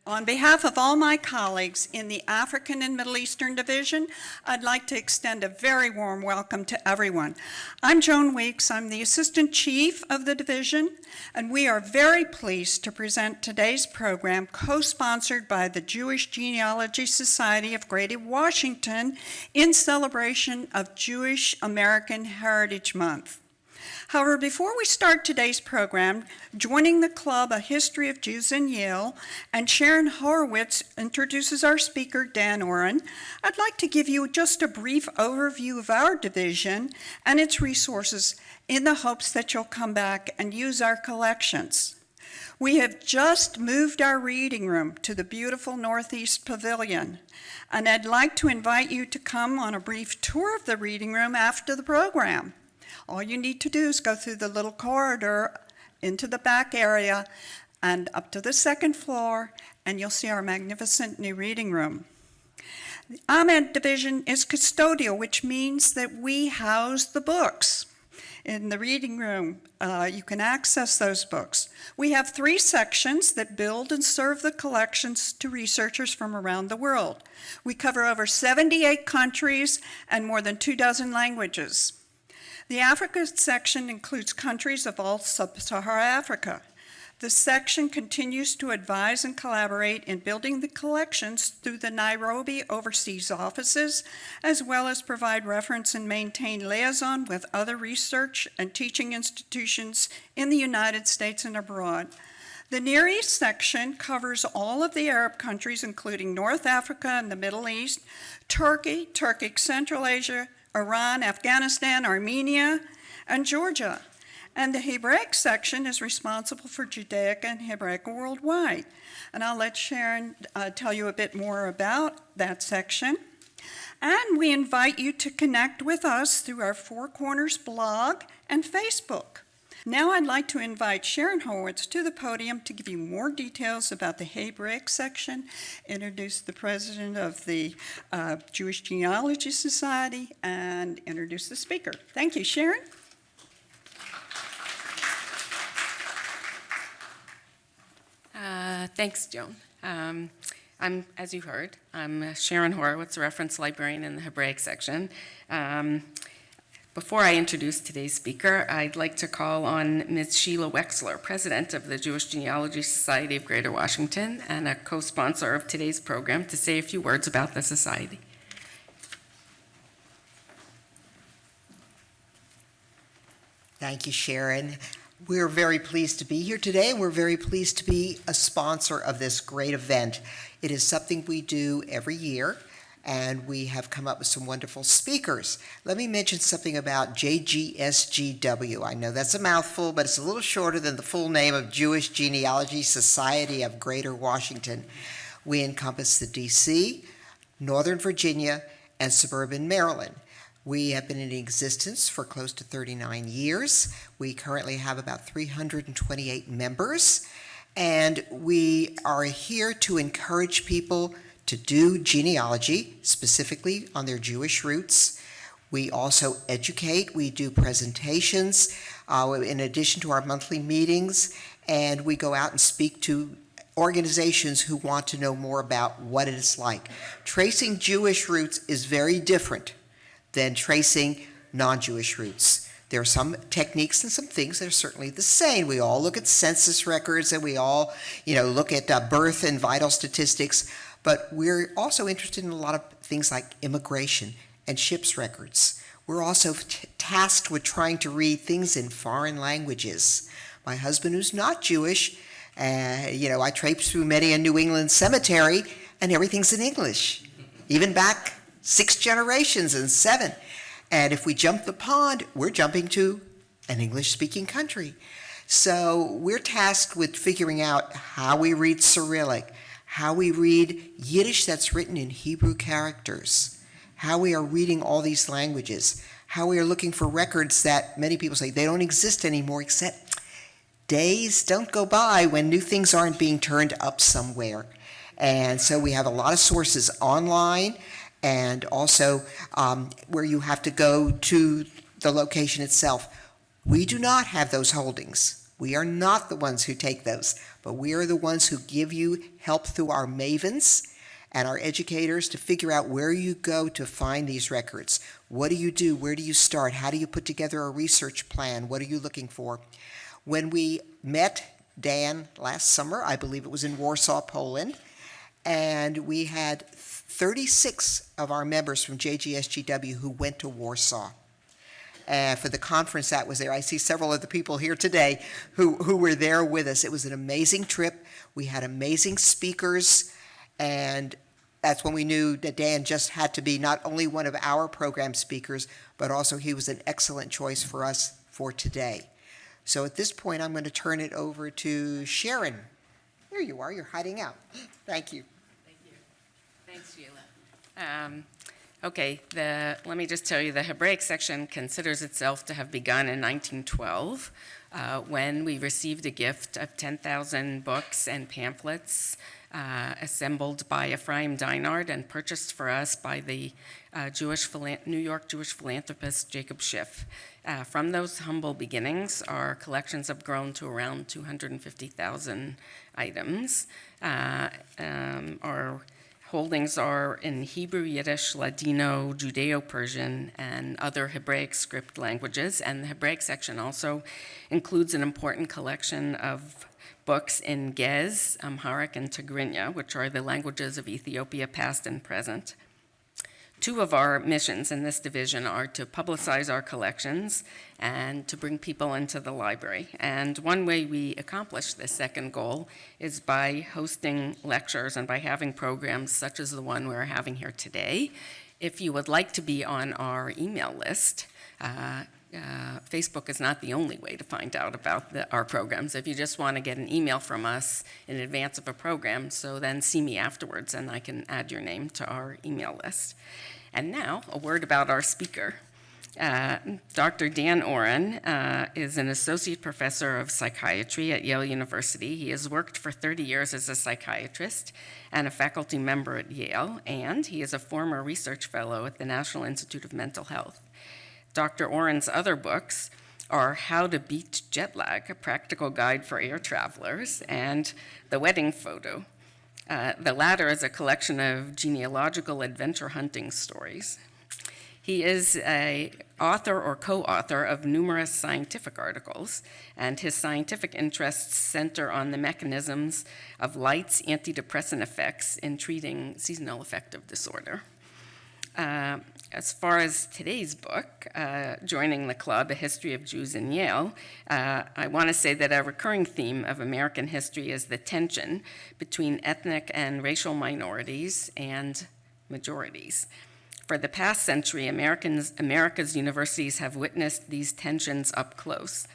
On behalf of all my colleagues in the African and Middle Eastern Division, I'd like to extend a very warm welcome to everyone. I'm Joan Weeks. I'm the Assistant Chief of the Division, and we are very pleased to present today's program co-sponsored by the Jewish Genealogy Society of Greater Washington in celebration of Jewish American Heritage Month. However, before we start today's program, joining the club, A History of Jews in Yale, and Sharon Horowitz introduces our speaker, Dan Oren, I'd like to give you just a brief overview of our division and its resources in the hopes that you'll come back and use our collections. We have just moved our reading room to the beautiful Northeast Pavilion, and I'd like to invite you to come on a brief tour of the reading room after the program. All you need to do is go through the little corridor into the back area and up to the second floor, and you'll see our magnificent new reading room. The Ahmed Division is custodial, which means that we house the books. In the reading room, you can access those books. We have 3 sections that build and serve the collections to researchers from around the world. We cover over 78 countries and more than 24 languages. The Africa section includes countries of all sub-Saharan Africa. The section continues to advise and collaborate in building the collections through the Nairobi overseas offices, as well as provide reference and maintain liaison with other research and teaching institutions in the United States and abroad. The Near East section covers all of the Arab countries, including North Africa and the Middle East, Turkey, Turkic Central Asia, Iran, Afghanistan, Armenia, and Georgia. And the Hebraic section is responsible for Judaic and Hebraic worldwide. And I'll let Sharon tell you a bit more about that section. And we invite you to connect with us through our Four Corners blog and Facebook. Now I'd like to invite Sharon Horowitz to the podium to give you more details about the Hebraic section, introduce the president of the Jewish Genealogy Society, and introduce the speaker. Thank you, Sharon. Thanks, Joan. As you heard, I'm Sharon Horowitz, a reference librarian in the Hebraic section. Before I introduce today's speaker, I'd like to call on Ms. Sheila Wexler, president of the Jewish Genealogy Society of Greater Washington and a co-sponsor of today's program, to say a few words about the society. Thank you, Sharon. We're very pleased to be here today, and we're very pleased to be a sponsor of this great event. It is something we do every year, and we have come up with some wonderful speakers. Let me mention something about JGSGW. I know that's a mouthful, but it's a little shorter than the full name of Jewish Genealogy Society of Greater Washington. We encompass the DC, Northern Virginia, and suburban Maryland. We have been in existence for close to 39 years. We currently have about 328 members, and we are here to encourage people to do genealogy, specifically on their Jewish roots. We also educate, we do presentations in addition to our monthly meetings, and we go out and speak to organizations who want to know more about what it is like. Tracing Jewish roots is very different than tracing non-Jewish roots. There are some techniques and some things that are certainly the same. We all look at census records, and we all, look at birth and vital statistics. But we're also interested in a lot of things like immigration and ships records. We're also tasked with trying to read things in foreign languages. My husband, who's not Jewish, I traipse through many a New England cemetery, and everything's in English, even back 6 generations and 7. And if we jump the pond, we're jumping to an English-speaking country. So we're tasked with figuring out how we read Cyrillic, how we read Yiddish that's written in Hebrew characters, how we are reading all these languages, how we are looking for records that many people say they don't exist anymore, except days don't go by when new things aren't being turned up somewhere. And so we have a lot of sources online, and also where you have to go to the location itself. We do not have those holdings. We are not the ones who take those, but we are the ones who give you help through our mavens and our educators to figure out where you go to find these records. What do you do? Where do you start? How do you put together a research plan? What are you looking for? When we met Dan last summer, I believe it was in Warsaw, Poland, and we had 36 of our members from JGSGW who went to Warsaw. For the conference that was there. I see several of the people here today who were there with us. It was an amazing trip. We had amazing speakers, and that's when we knew that Dan just had to be not only one of our program speakers, but also he was an excellent choice for us for today. So at this point, I'm going to turn it over to Sharon. There you are. You're hiding out. Thank you. Thank you. Thanks, Sheila. Okay, let me just tell you, the Hebraic section considers itself to have begun in 1912, when we received a gift of 10,000 books and pamphlets assembled by Ephraim Dinard and purchased for us by the New York Jewish philanthropist Jacob Schiff. From those humble beginnings, our collections have grown to around 250,000 items. Our holdings are in Hebrew, Yiddish, Ladino, Judeo-Persian, and other Hebraic script languages. And the Hebraic section also includes an important collection of books in Gez, Amharic, and Tigrinya, which are the languages of Ethiopia, past and present. Two of our missions in this division are to publicize our collections and to bring people into the library. And one way we accomplish this second goal is by hosting lectures and by having programs such as the one we're having here today. If you would like to be on our email list, Facebook is not the only way to find out about our programs. If you just want to get an email from us in advance of a program, so then see me afterwards and I can add your name to our email list. And now, a word about our speaker. Dr. Dan Oren is an associate professor of psychiatry at Yale University. He has worked for 30 years as a psychiatrist and a faculty member at Yale, and he is a former research fellow at the National Institute of Mental Health. Dr. Oren's other books are How to Beat Jet Lag, a practical guide for air travelers, and The Wedding Photo. The latter is a collection of genealogical adventure hunting stories. He is an author or co-author of numerous scientific articles, and his scientific interests center on the mechanisms of light's antidepressant effects in treating seasonal affective disorder. As far as today's book, Joining the Club, A History of Jews in Yale, I want to say that a recurring theme of American history is the tension between ethnic and racial minorities and majorities. For the past century, America's universities have witnessed these tensions up close.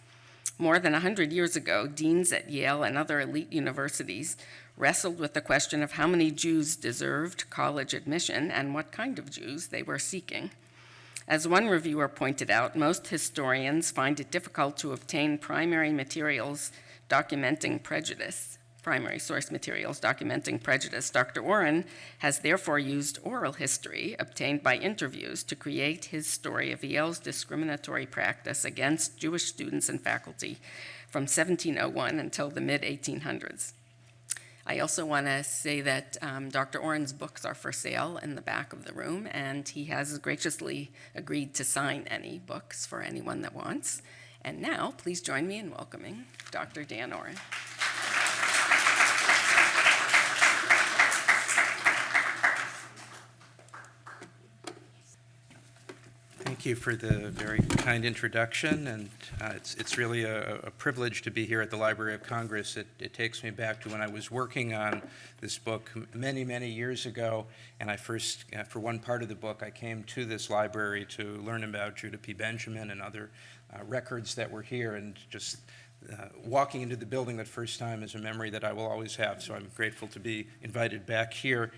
More than 100 years ago, deans at Yale and other elite universities wrestled with the question of how many Jews deserved college admission and what kind of Jews they were seeking. As one reviewer pointed out, most historians find it difficult to obtain primary source materials documenting prejudice. Dr. Oren has therefore used oral history obtained by interviews to create his story of Yale's discriminatory practice against Jewish students and faculty from 1701 until the mid-1800s. I also want to say that Dr. Oren's books are for sale in the back of the room, and he has graciously agreed to sign any books for anyone that wants. And now, please join me in welcoming Dr. Dan Oren. Thank you for the very kind introduction, and it's really a privilege to be here at the Library of Congress. It takes me back to when I was working on this book many, many years ago, and I first, for one part of the book, I came to this library to learn about Judah P. Benjamin and other records that were here, and just walking into the building that first time is a memory that I will always have, so I'm grateful to be invited back here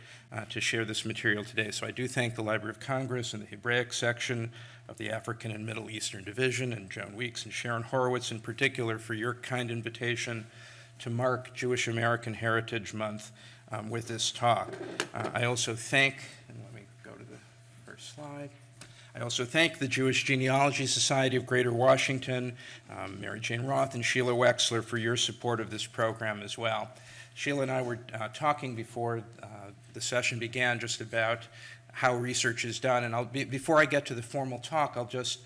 to share this material today. So I do thank the Library of Congress and the Hebraic section of the African and Middle Eastern Division, and Joan Weeks and Sharon Horowitz in particular for your kind invitation to mark Jewish American Heritage Month with this talk. I also thank, and let me go to the first slide, I also thank the Jewish Genealogy Society of Greater Washington, Mary Jane Roth and Sheila Wexler for your support of this program as well. Sheila and I were talking before the session began just about how research is done, and before I get to the formal talk, I'll just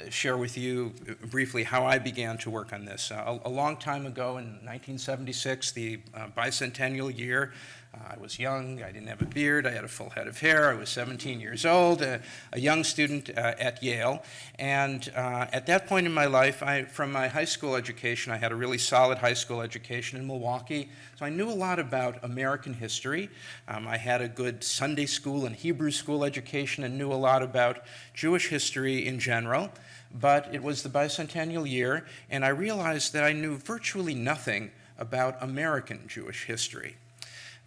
share with you briefly how I began to work on this. A long time ago in 1976, the bicentennial year, I was young, I didn't have a beard, I had a full head of hair, I was 17 years old, a young student at Yale, and at that point in my life, from my high school education, I had a really solid high school education in Milwaukee, so I knew a lot about American history. I had a good Sunday school and Hebrew school education and knew a lot about Jewish history in general, but it was the bicentennial year, and I realized that I knew virtually nothing about American Jewish history.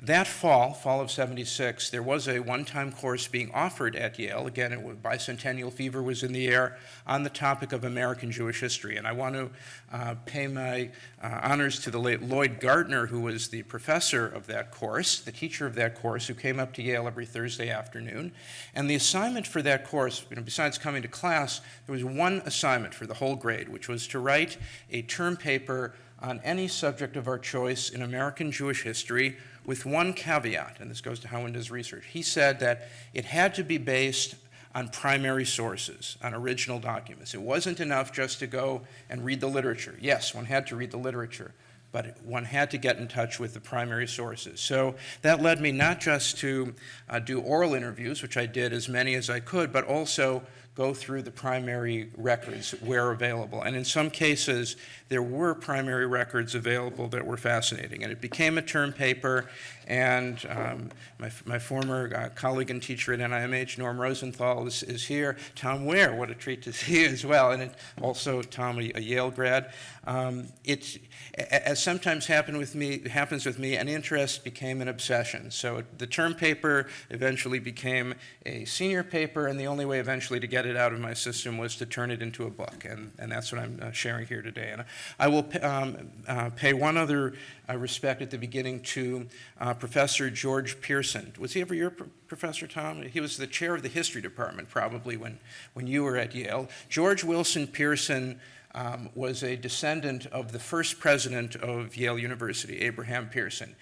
That fall of 76, there was a one-time course being offered at Yale. Again, bicentennial fever was in the air on the topic of American Jewish history. And I want to pay my honors to the late Lloyd Gartner, who was the professor of that course, the teacher of that course, who came up to Yale every Thursday afternoon. And the assignment for that course, besides coming to class, there was one assignment for the whole grade, which was to write a term paper on any subject of our choice in American Jewish history, with one caveat, and this goes to Howland does research. He said that it had to be based on primary sources, on original documents. It wasn't enough just to go and read the literature. Yes, one had to read the literature, but one had to get in touch with the primary sources. So that led me not just to do oral interviews, which I did as many as I could, but also go through the primary records where available. And in some cases, there were primary records available that were fascinating. And it became a term paper, and my former colleague and teacher at NIMH, Norm Rosenthal, is here. Tom Ware, what a treat to see you as well. And also Tom, a Yale grad. As sometimes happens with me, an interest became an obsession. So the term paper eventually became a senior paper, and the only way eventually to get it out of my system was to turn it into a book, and that's what I'm sharing here today. And I will pay one other respect at the beginning to Professor George Pearson. Was he ever your professor, Tom? He was the chair of the history department probably when you were at Yale. George Wilson Pearson was a descendant of the first president of Yale University, Abraham Pearson.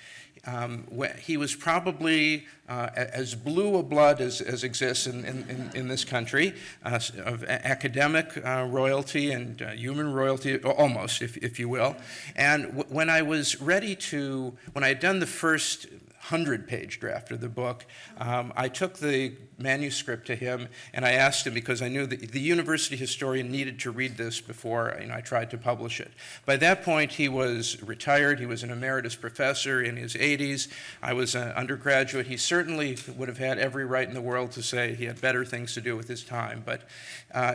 He was probably as blue a blood as exists in this country, of academic royalty and human royalty, almost, if you will. And when I had done the first 100-page draft of the book, I took the manuscript to him, and I asked him, because I knew that the university historian needed to read this before I tried to publish it. By that point, he was retired. He was an emeritus professor in his 80s. I was an undergraduate. He certainly would have had every right in the world to say he had better things to do with his time, but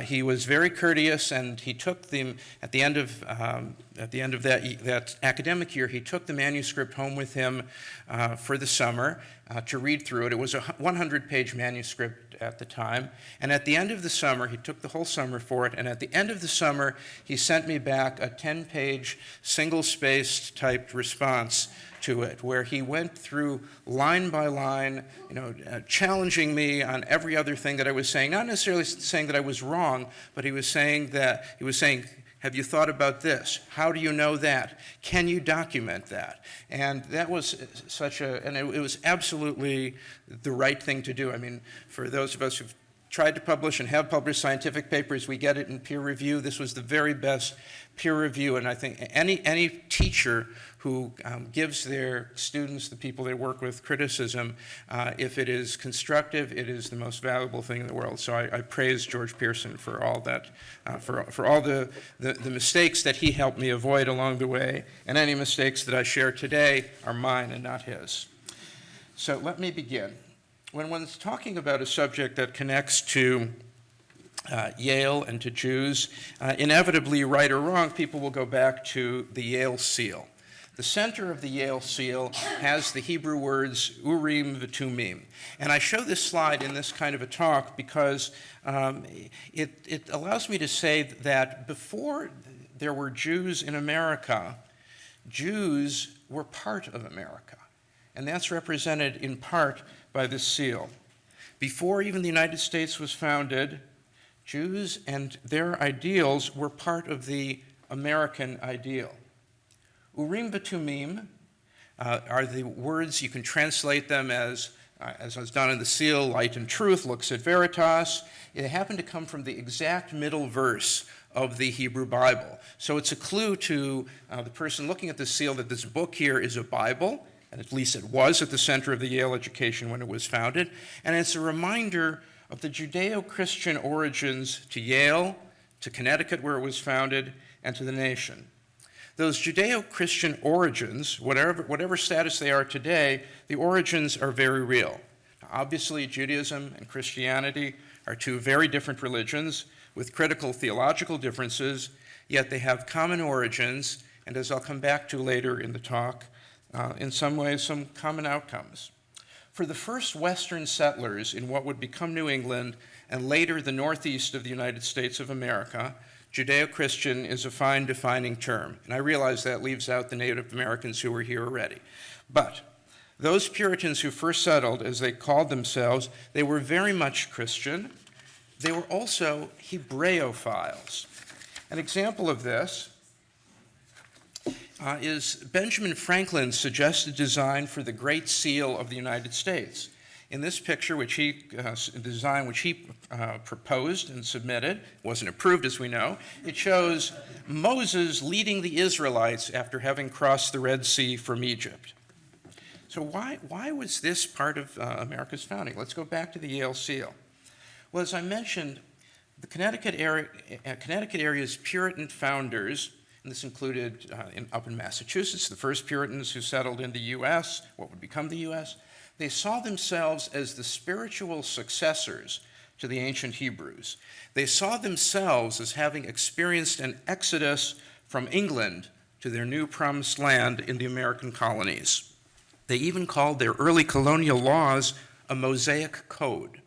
he was very courteous, and he took at the end of that academic year, he took the manuscript home with him for the summer to read through it. It was a 100-page manuscript at the time, and at the end of the summer, he took the whole summer for it, and at the end of the summer, he sent me back a 10-page, single-spaced typed response to it, where he went through line by line, challenging me on every other thing that I was saying, not necessarily saying that I was wrong, but he was saying, have you thought about this? How do you know that? Can you document that? And that was it was absolutely the right thing to do. I mean, for those of us who've tried to publish and have published scientific papers, we get it in peer review. This was the very best peer review, and I think any teacher who gives their students, the people they work with, criticism, if it is constructive, it is the most valuable thing in the world. So I praise George Pearson for all that, for all the mistakes that he helped me avoid along the way, and any mistakes that I share today are mine and not his. So let me begin. When one's talking about a subject that connects to Yale and to Jews, inevitably, right or wrong, people will go back to the Yale seal. The center of the Yale seal has the Hebrew words Urim v'Tumim. And I show this slide in this kind of a talk because it allows me to say that before there were Jews in America, Jews were part of America. And that's represented in part by this seal. Before even the United States was founded, Jews and their ideals were part of the American ideal. Urim v'tumim are the words, you can translate them as was done in the seal, light and truth, lux et veritas. It happened to come from the exact middle verse of the Hebrew Bible. So it's a clue to the person looking at the seal that this book here is a Bible, and at least it was at the center of the Yale education when it was founded. And it's a reminder of the Judeo-Christian origins to Yale, to Connecticut where it was founded, and to the nation. Those Judeo-Christian origins, whatever status they are today, the origins are very real. Obviously, Judaism and Christianity are two very different religions with critical theological differences, yet they have common origins, and as I'll come back to later in the talk, in some ways, some common outcomes. For the first Western settlers in what would become New England and later the Northeast of the United States of America, Judeo-Christian is a fine defining term, and I realize that leaves out the Native Americans who were here already. But those Puritans who first settled, as they called themselves, they were very much Christian. They were also Hebraophiles. An example of this is Benjamin Franklin's suggested design for the Great Seal of the United States. In this picture, the design which he proposed and submitted, wasn't approved as we know, it shows Moses leading the Israelites after having crossed the Red Sea from Egypt. So why was this part of America's founding? Let's go back to the Yale seal. Well, as I mentioned, the Connecticut area's Puritan founders, and this included up in Massachusetts, the first Puritans who settled in the U.S., what would become the U.S., they saw themselves as the spiritual successors to the ancient Hebrews. They saw themselves as having experienced an exodus from England to their new promised land in the American colonies. They even called their early colonial laws a Mosaic code.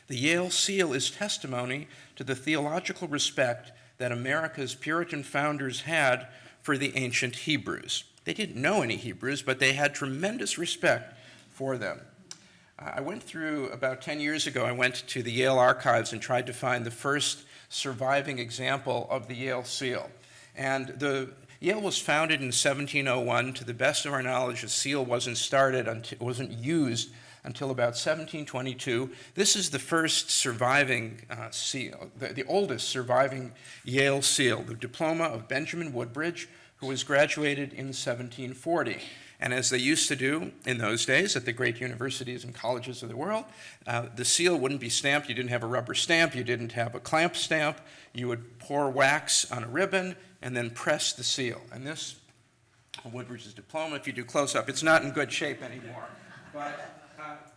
The Yale seal is testimony to the theological respect that America's Puritan founders had for the ancient Hebrews. They didn't know any Hebrews, but they had tremendous respect for them. I went through, about 10 years ago, I went to the Yale archives and tried to find the first surviving example of the Yale seal. And Yale was founded in 1701. To the best of our knowledge, the seal wasn't used until about 1722. This is the first surviving seal, the oldest surviving Yale seal, the diploma of Benjamin Woodbridge, who was graduated in 1740. And as they used to do in those days at the great universities and colleges of the world, the seal wouldn't be stamped. You didn't have a rubber stamp. You didn't have a clamp stamp. You would pour wax on a ribbon and then press the seal. And this, Woodbridge's diploma, if you do close up, it's not in good shape anymore. But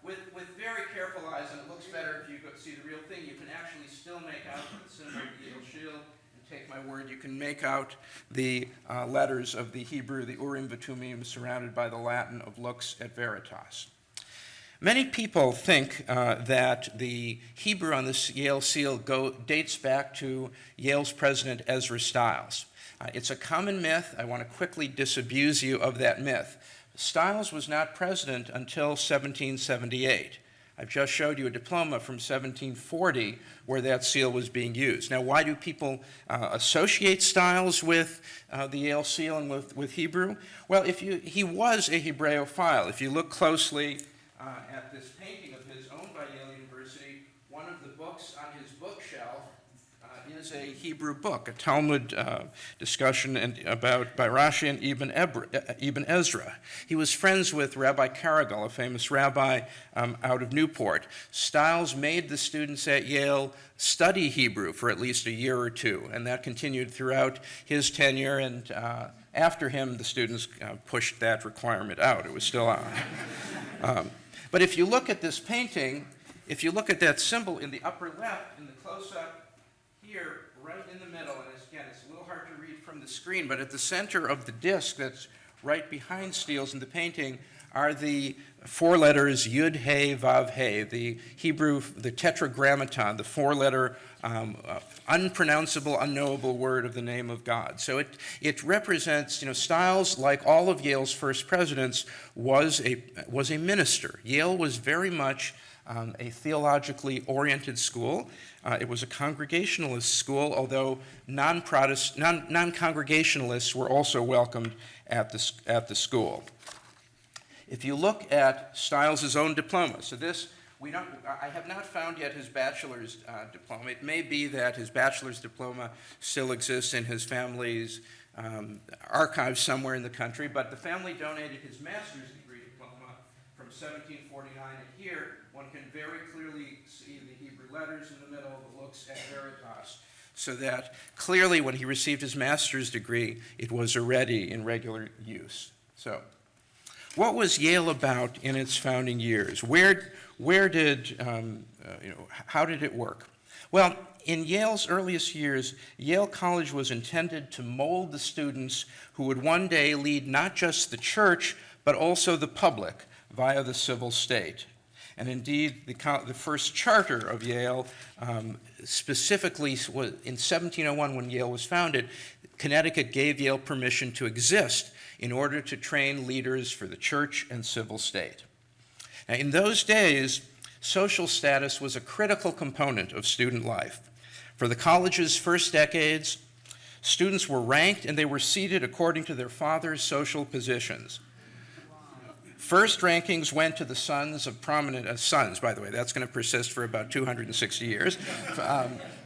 with very careful eyes, and it looks better if you go see the real thing, you can actually still make out the symbol of the Yale shield. Take my word, you can make out the letters of the Hebrew, the Urim v'Tumim, surrounded by the Latin of lux et veritas. Many people think that the Hebrew on this Yale seal dates back to Yale's president Ezra Stiles. It's a common myth. I want to quickly disabuse you of that myth. Stiles was not president until 1778. I've just showed you a diploma from 1740 where that seal was being used. Now, why do people associate Stiles with the Yale seal and with Hebrew? Well, he was a Hebraophile. If you look closely at this painting of his owned by Yale University, one of the books on his bookshelf is a Hebrew book, a Talmud discussion by Rashi and Ibn Ezra. He was friends with Rabbi Carrigal, a famous rabbi out of Newport. Stiles made the students at Yale study Hebrew for at least a year or two, and that continued throughout his tenure, and after him, the students pushed that requirement out. It was still on. But if you look at this painting, if you look at that symbol in the upper left, in the close-up, here, right in the middle, and again, it's a little hard to read from the screen, but at the center of the disc that's right behind Stiles in the painting are the four letters Yud, He, Vav, He, the Hebrew, the tetragrammaton, the four-letter, unpronounceable, unknowable word of the name of God. So it represents, Stiles, like all of Yale's first presidents, was a minister. Yale was very much a theologically oriented school. It was a Congregationalist school, although non-Congregationalists were also welcomed at the school. If you look at Stiles' own diploma, so this, I have not found yet his bachelor's diploma. It may be that his bachelor's diploma still exists in his family's archives somewhere in the country, but the family donated his master's degree diploma from 1749, and here one can very clearly see the Hebrew letters in the middle, the looks at Veritas, so that clearly when he received his master's degree, it was already in regular use. So, what was Yale about in its founding years? How did it work? Well, in Yale's earliest years, Yale College was intended to mold the students who would one day lead not just the church, but also the public via the civil state. And indeed, the first charter of Yale specifically was in 1701, when Yale was founded. Connecticut gave Yale permission to exist in order to train leaders for the church and civil state. Now, in those days, social status was a critical component of student life. For the college's first decades, students were ranked and they were seated according to their father's social positions. First rankings went to the sons of prominent, sons, by the way, that's going to persist for about 260 years.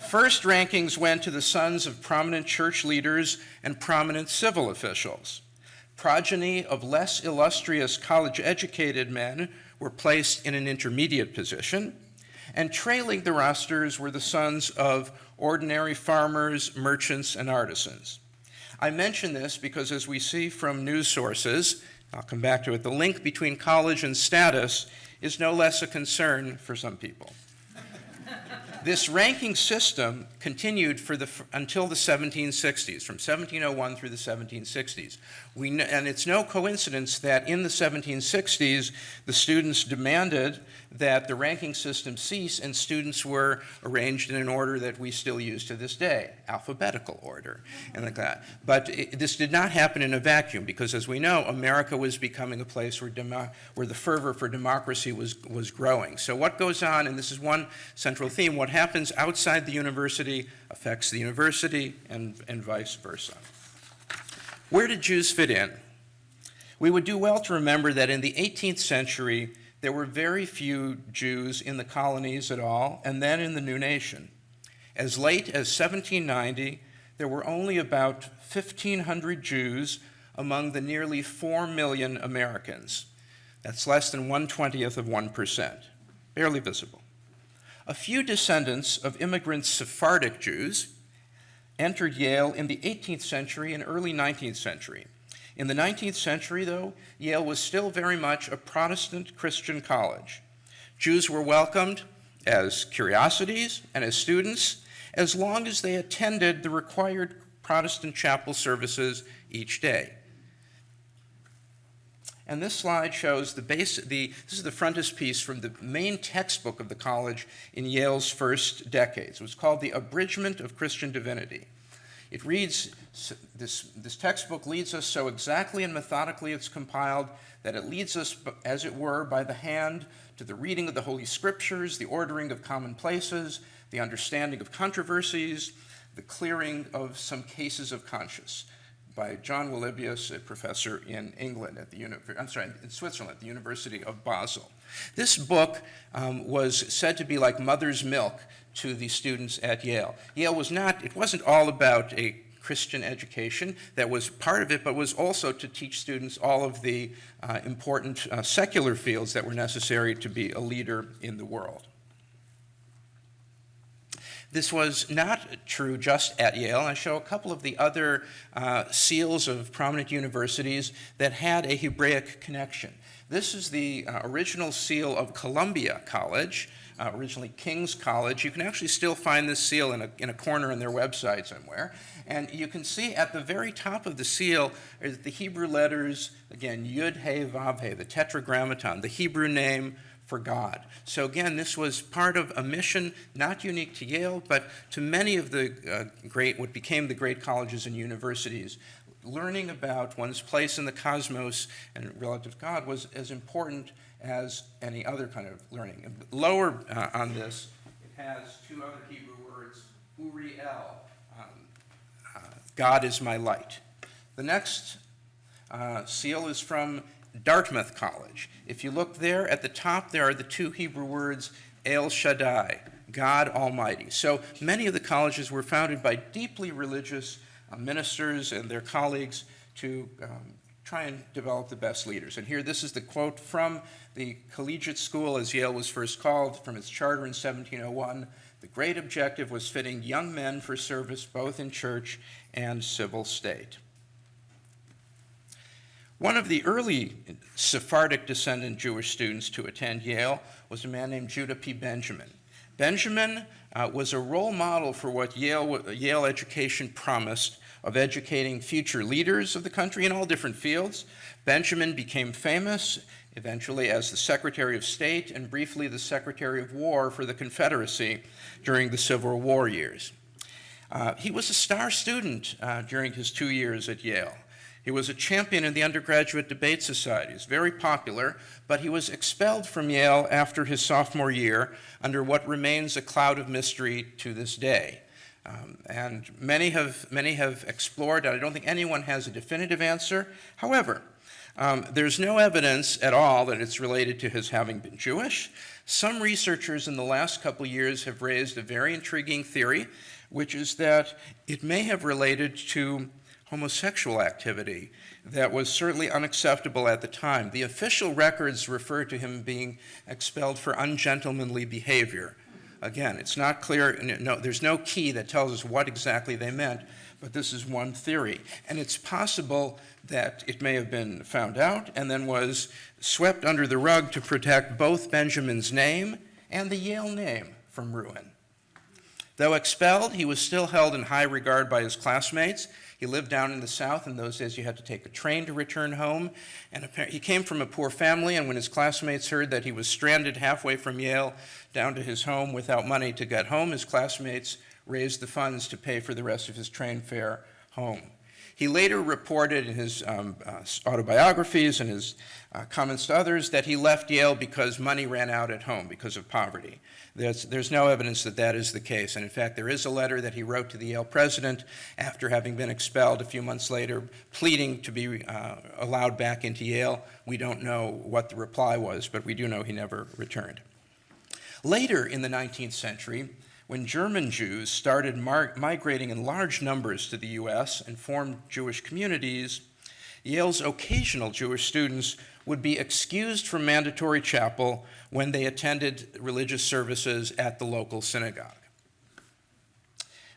First rankings went to the sons of prominent church leaders and prominent civil officials. Progeny of less illustrious college-educated men were placed in an intermediate position, and trailing the rosters were the sons of ordinary farmers, merchants, and artisans. I mention this because, as we see from news sources, I'll come back to it, the link between college and status is no less a concern for some people. This ranking system continued until the 1760s, from 1701 through the 1760s. And it's no coincidence that in the 1760s, the students demanded that the ranking system cease, and students were arranged in an order that we still use to this day, alphabetical order, and like that. But this did not happen in a vacuum, because as we know, America was becoming a place where the fervor for democracy was growing. So what goes on, and this is one central theme, what happens outside the university affects the university, and vice versa. Where did Jews fit in? We would do well to remember that in the 18th century, there were very few Jews in the colonies at all, and then in the new nation. As late as 1790, there were only about 1,500 Jews among the nearly 4 million Americans. That's less than 1/20th of 1%, barely visible. A few descendants of immigrant Sephardic Jews entered Yale in the 18th century and early 19th century. In the 19th century, though, Yale was still very much a Protestant Christian college. Jews were welcomed as curiosities and as students, as long as they attended the required Protestant chapel services each day. And this slide shows this is the frontispiece from the main textbook of the college in Yale's first decades. It was called The Abridgment of Christian Divinity. It reads, this textbook leads us so exactly and methodically it's compiled that it leads us, as it were, by the hand to the reading of the Holy Scriptures, the ordering of common places, the understanding of controversies, the clearing of some cases of conscience, by John Wilibius, a professor in England in Switzerland, at the University of Basel. This book was said to be like mother's milk to the students at Yale. Yale it wasn't all about a Christian education. That was part of it, but was also to teach students all of the important secular fields that were necessary to be a leader in the world. This was not true just at Yale. I show a couple of the other seals of prominent universities that had a Hebraic connection. This is the original seal of Columbia College, originally King's College. You can actually still find this seal in a corner on their website somewhere. And you can see at the very top of the seal is the Hebrew letters, again, Yud, He, Vav, He, the Tetragrammaton, the Hebrew name for God. So again, this was part of a mission not unique to Yale, but to many of the what became the great colleges and universities. Learning about one's place in the cosmos and relative to God was as important as any other kind of learning. And lower on this, it has two other Hebrew words, Uriel, God is my light. The next seal is from Dartmouth College. If you look there, at the top there are the two Hebrew words, El Shaddai, God Almighty. So many of the colleges were founded by deeply religious ministers and their colleagues to try and develop the best leaders. And here, this is the quote from the collegiate school, as Yale was first called, from its charter in 1701. The great objective was fitting young men for service both in church and civil state. One of the early Sephardic descendant Jewish students to attend Yale was a man named Judah P. Benjamin. Benjamin was a role model for what Yale education promised of educating future leaders of the country in all different fields. Benjamin became famous eventually as the Secretary of State and briefly the Secretary of War for the Confederacy during the Civil War years. He was a star student during his 2 years at Yale. He was a champion in the undergraduate debate societies, very popular, but he was expelled from Yale after his sophomore year under what remains a cloud of mystery to this day. And many have explored, and I don't think anyone has a definitive answer. However, there's no evidence at all that it's related to his having been Jewish. Some researchers in the last couple of years have raised a very intriguing theory, which is that it may have related to homosexual activity that was certainly unacceptable at the time. The official records refer to him being expelled for ungentlemanly behavior. Again, it's not clear, there's no key that tells us what exactly they meant, but this is one theory. And it's possible that it may have been found out and then was swept under the rug to protect both Benjamin's name and the Yale name from ruin. Though expelled, he was still held in high regard by his classmates. He lived down in the South. In those days, you had to take a train to return home. And he came from a poor family, and when his classmates heard that he was stranded halfway from Yale down to his home without money to get home, his classmates raised the funds to pay for the rest of his train fare home. He later reported in his autobiographies and his comments to others that he left Yale because money ran out at home because of poverty. There's no evidence that that is the case. And in fact, there is a letter that he wrote to the Yale president after having been expelled a few months later, pleading to be allowed back into Yale. We don't know what the reply was, but we do know he never returned. Later in the 19th century, when German Jews started migrating in large numbers to the U.S. and formed Jewish communities, Yale's occasional Jewish students would be excused from mandatory chapel when they attended religious services at the local synagogue.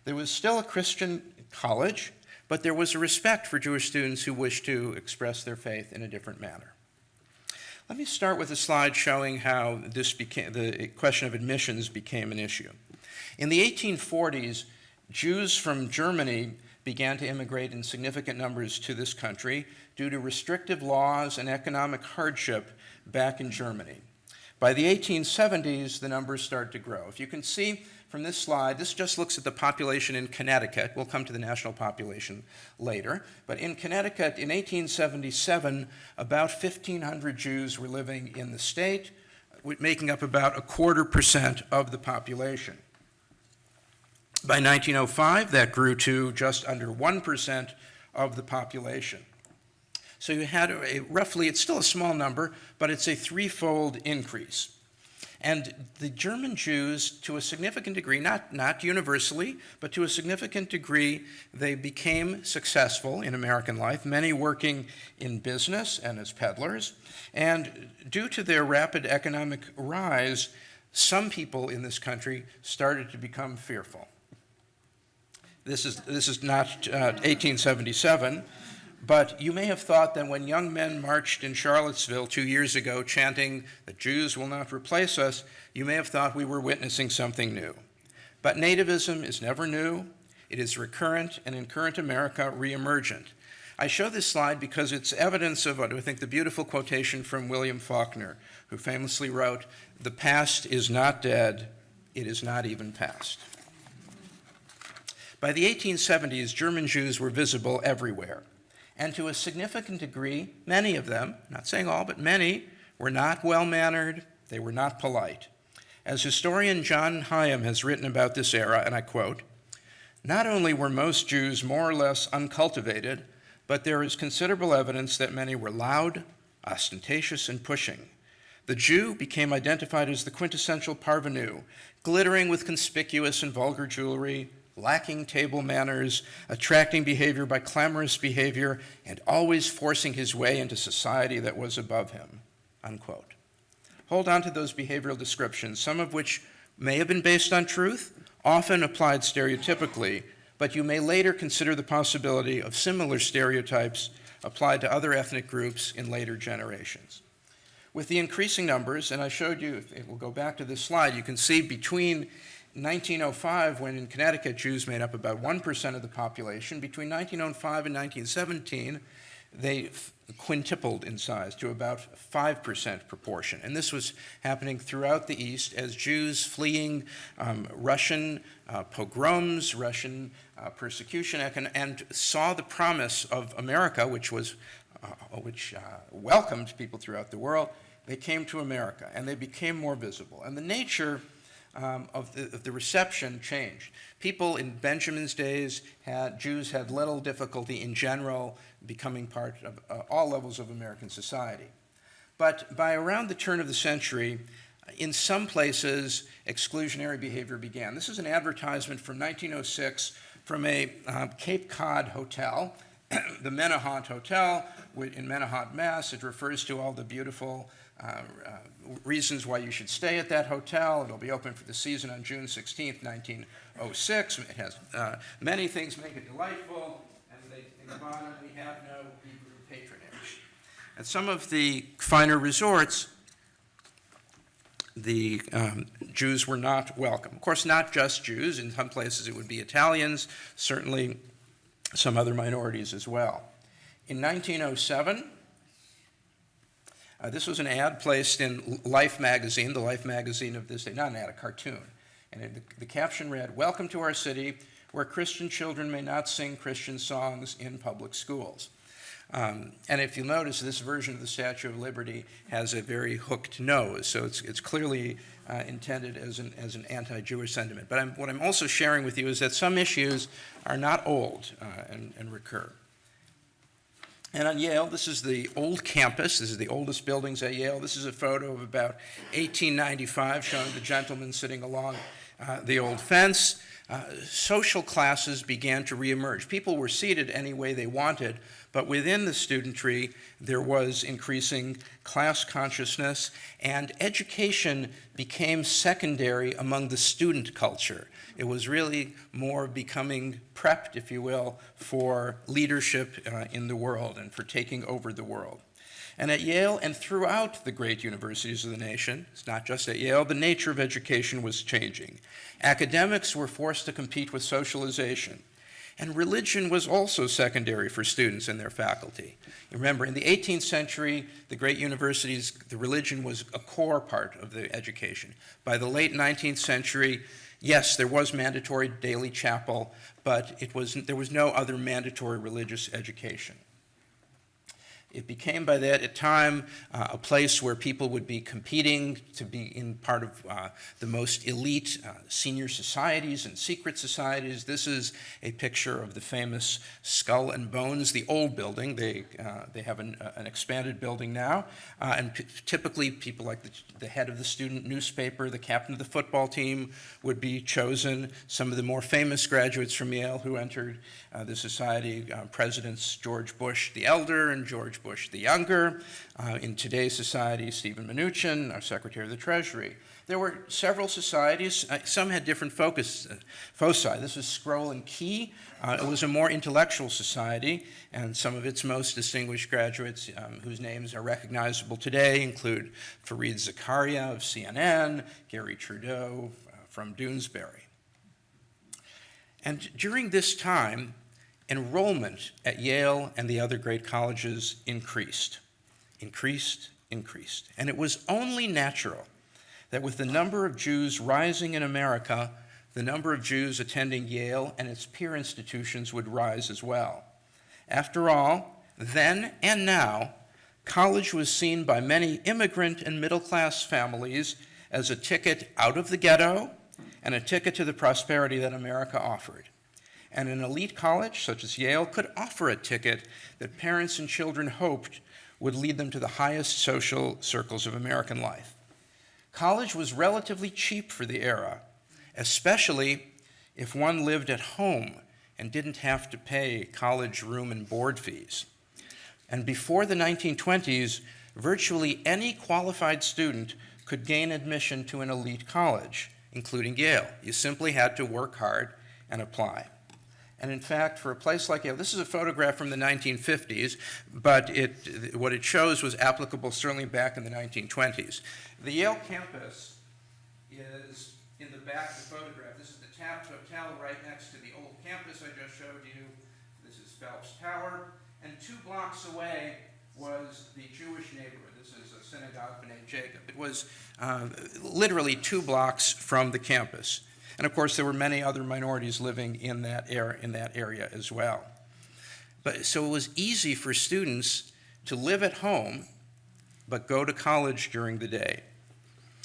There was still a Christian college, but there was a respect for Jewish students who wished to express their faith in a different manner. Let me start with a slide showing how the question of admissions became an issue. In the 1840s, Jews from Germany began to immigrate in significant numbers to this country due to restrictive laws and economic hardship back in Germany. By the 1870s, the numbers started to grow. If you can see from this slide, this just looks at the population in Connecticut. We'll come to the national population later. But in Connecticut, in 1877, about 1,500 Jews were living in the state, making up about 0.25% of the population. By 1905, that grew to just under 1% of the population. So you had roughly, it's still a small number, but it's a threefold increase. And the German Jews, to a significant degree, not universally, but to a significant degree, they became successful in American life, many working in business and as peddlers. And due to their rapid economic rise, some people in this country started to become fearful. This is not 1877, but you may have thought that when young men marched in Charlottesville 2 years ago chanting, "The Jews will not replace us," you may have thought we were witnessing something new. But nativism is never new. It is recurrent, and in current America, reemergent. I show this slide because it's evidence of, I think, the beautiful quotation from William Faulkner, who famously wrote, "The past is not dead, it is not even past." By the 1870s, German Jews were visible everywhere. And to a significant degree, many of them, not saying all, but many, were not well-mannered, they were not polite. As historian John Hyam has written about this era, and I quote, "Not only were most Jews more or less uncultivated, but there is considerable evidence that many were loud, ostentatious, and pushing. The Jew became identified as the quintessential parvenu, glittering with conspicuous and vulgar jewelry, lacking table manners, attracting behavior by clamorous behavior, and always forcing his way into society that was above him," unquote. Hold on to those behavioral descriptions, some of which may have been based on truth, often applied stereotypically, but you may later consider the possibility of similar stereotypes applied to other ethnic groups in later generations. With the increasing numbers, and I showed you, we'll go back to this slide, you can see between 1905, when in Connecticut Jews made up about 1% of the population, between 1905 and 1917, they quintupled in size to about 5% proportion. And this was happening throughout the East as Jews fleeing Russian pogroms, Russian persecution, and saw the promise of America, which welcomed people throughout the world. They came to America, and they became more visible. And the nature of the reception changed. People in Benjamin's days, Jews had little difficulty in general becoming part of all levels of American society. But by around the turn of the century, in some places, exclusionary behavior began. This is an advertisement from 1906 from a Cape Cod hotel, the Menahont Hotel in Menahont, Mass. It refers to all the beautiful reasons why you should stay at that hotel. It'll be open for the season on June 16th, 1906. It has many things make it delightful, and in the bottom we have no Hebrew patronage. At some of the finer resorts, the Jews were not welcome. Of course, not just Jews. In some places it would be Italians, certainly some other minorities as well. In 1907, this was an ad placed in Life magazine, the Life magazine of this day, not an ad, a cartoon. And the caption read, "Welcome to our city, where Christian children may not sing Christian songs in public schools." And if you notice, this version of the Statue of Liberty has a very hooked nose, so it's clearly intended as an anti-Jewish sentiment. But what I'm also sharing with you is that some issues are not old and recur. And on Yale, this is the old campus. This is the oldest buildings at Yale. This is a photo of about 1895 showing the gentleman sitting along the old fence. Social classes began to reemerge. People were seated any way they wanted, but within the studentry, there was increasing class consciousness, and education became secondary among the student culture. It was really more becoming prepped, if you will, for leadership in the world and for taking over the world. And at Yale and throughout the great universities of the nation, it's not just at Yale, the nature of education was changing. Academics were forced to compete with socialization. And religion was also secondary for students and their faculty. Remember, in the 18th century, the great universities, the religion was a core part of the education. By the late 19th century, yes, there was mandatory daily chapel, but there was no other mandatory religious education. It became by that time a place where people would be competing to be in part of the most elite senior societies and secret societies. This is a picture of the famous Skull and Bones, the old building. They have an expanded building now. And typically people like the head of the student newspaper, the captain of the football team would be chosen. Some of the more famous graduates from Yale who entered the society, Presidents George Bush the Elder and George Bush the Younger. In today's society, Stephen Mnuchin, our Secretary of the Treasury. There were several societies. Some had different foci. This was Scroll and Key. It was a more intellectual society, and some of its most distinguished graduates whose names are recognizable today include Fareed Zakaria of CNN, Gary Trudeau from Doonesbury. And during this time, enrollment at Yale and the other great colleges increased. And it was only natural that with the number of Jews rising in America, the number of Jews attending Yale and its peer institutions would rise as well. After all, then and now, college was seen by many immigrant and middle-class families as a ticket out of the ghetto and a ticket to the prosperity that America offered. And an elite college, such as Yale, could offer a ticket that parents and children hoped would lead them to the highest social circles of American life. College was relatively cheap for the era, especially if one lived at home and didn't have to pay college room and board fees. And before the 1920s, virtually any qualified student could gain admission to an elite college, including Yale. You simply had to work hard and apply. And in fact, for a place like Yale, this is a photograph from the 1950s, but what it shows was applicable certainly back in the 1920s. The Yale campus is in the back of the photograph. This is the Taft Hotel right next to the old campus I just showed you. This is Phelps Tower. And 2 blocks away was the Jewish neighborhood. This is a synagogue B'nai Jacob. It was literally 2 blocks from the campus. And of course, there were many other minorities living in that area as well. So it was easy for students to live at home, but go to college during the day.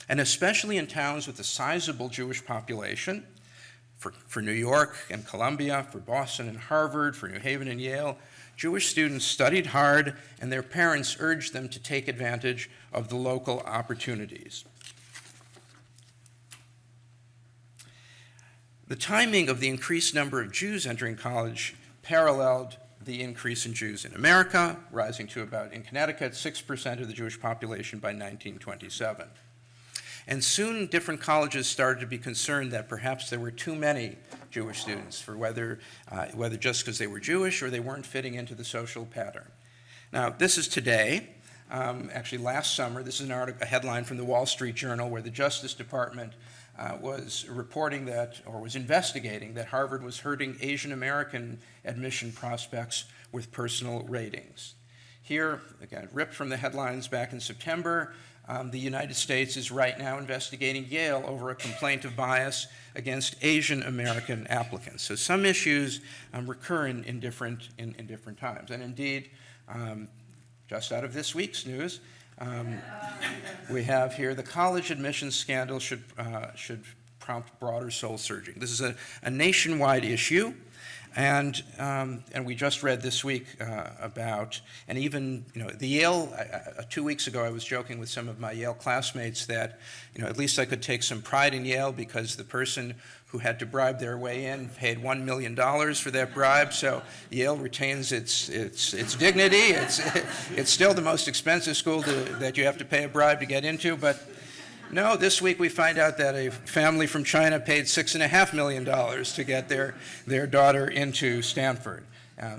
And especially in towns with a sizable Jewish population, for New York and Columbia, for Boston and Harvard, for New Haven and Yale, Jewish students studied hard, and their parents urged them to take advantage of the local opportunities. The timing of the increased number of Jews entering college paralleled the increase in Jews in America, rising to about, in Connecticut, 6% of the Jewish population by 1927. And soon different colleges started to be concerned that perhaps there were too many Jewish students, for whether just because they were Jewish or they weren't fitting into the social pattern. Now, this is today. Actually, last summer, this is a headline from the Wall Street Journal where the Justice Department was reporting that, or was investigating, that Harvard was hurting Asian American admission prospects with personal ratings. Here, again, ripped from the headlines back in September, the United States is right now investigating Yale over a complaint of bias against Asian American applicants. So some issues recur in different times. And indeed, just out of this week's news, we have here the college admissions scandal should prompt broader soul searching. This is a nationwide issue, and we just read this week about, and even the Yale. 2 weeks ago, I was joking with some of my Yale classmates that at least I could take some pride in Yale because the person who had to bribe their way in paid $1 million for that bribe. So Yale retains its dignity. It's still the most expensive school that you have to pay a bribe to get into. But no, this week we find out that a family from China paid $6.5 million to get their daughter into Stanford.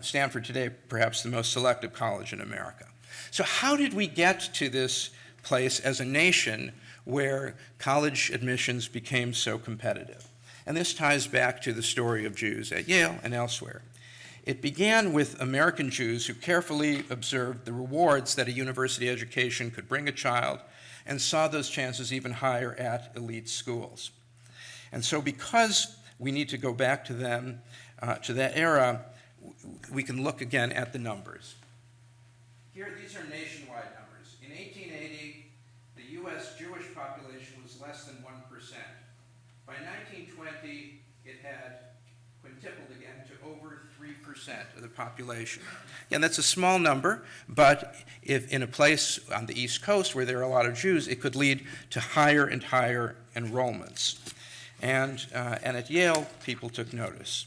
Stanford today, perhaps the most selective college in America. So how did we get to this place as a nation where college admissions became so competitive? And this ties back to the story of Jews at Yale and elsewhere. It began with American Jews who carefully observed the rewards that a university education could bring a child and saw those chances even higher at elite schools. And so because we need to go back to them, to that era, we can look again at the numbers. Here, these are nationwide numbers. In 1880, the U.S. Jewish population was less than 1%. By 1920, it had quintupled again to over 3% of the population. And that's a small number, but if in a place on the East Coast where there are a lot of Jews, it could lead to higher and higher enrollments. And at Yale, people took notice.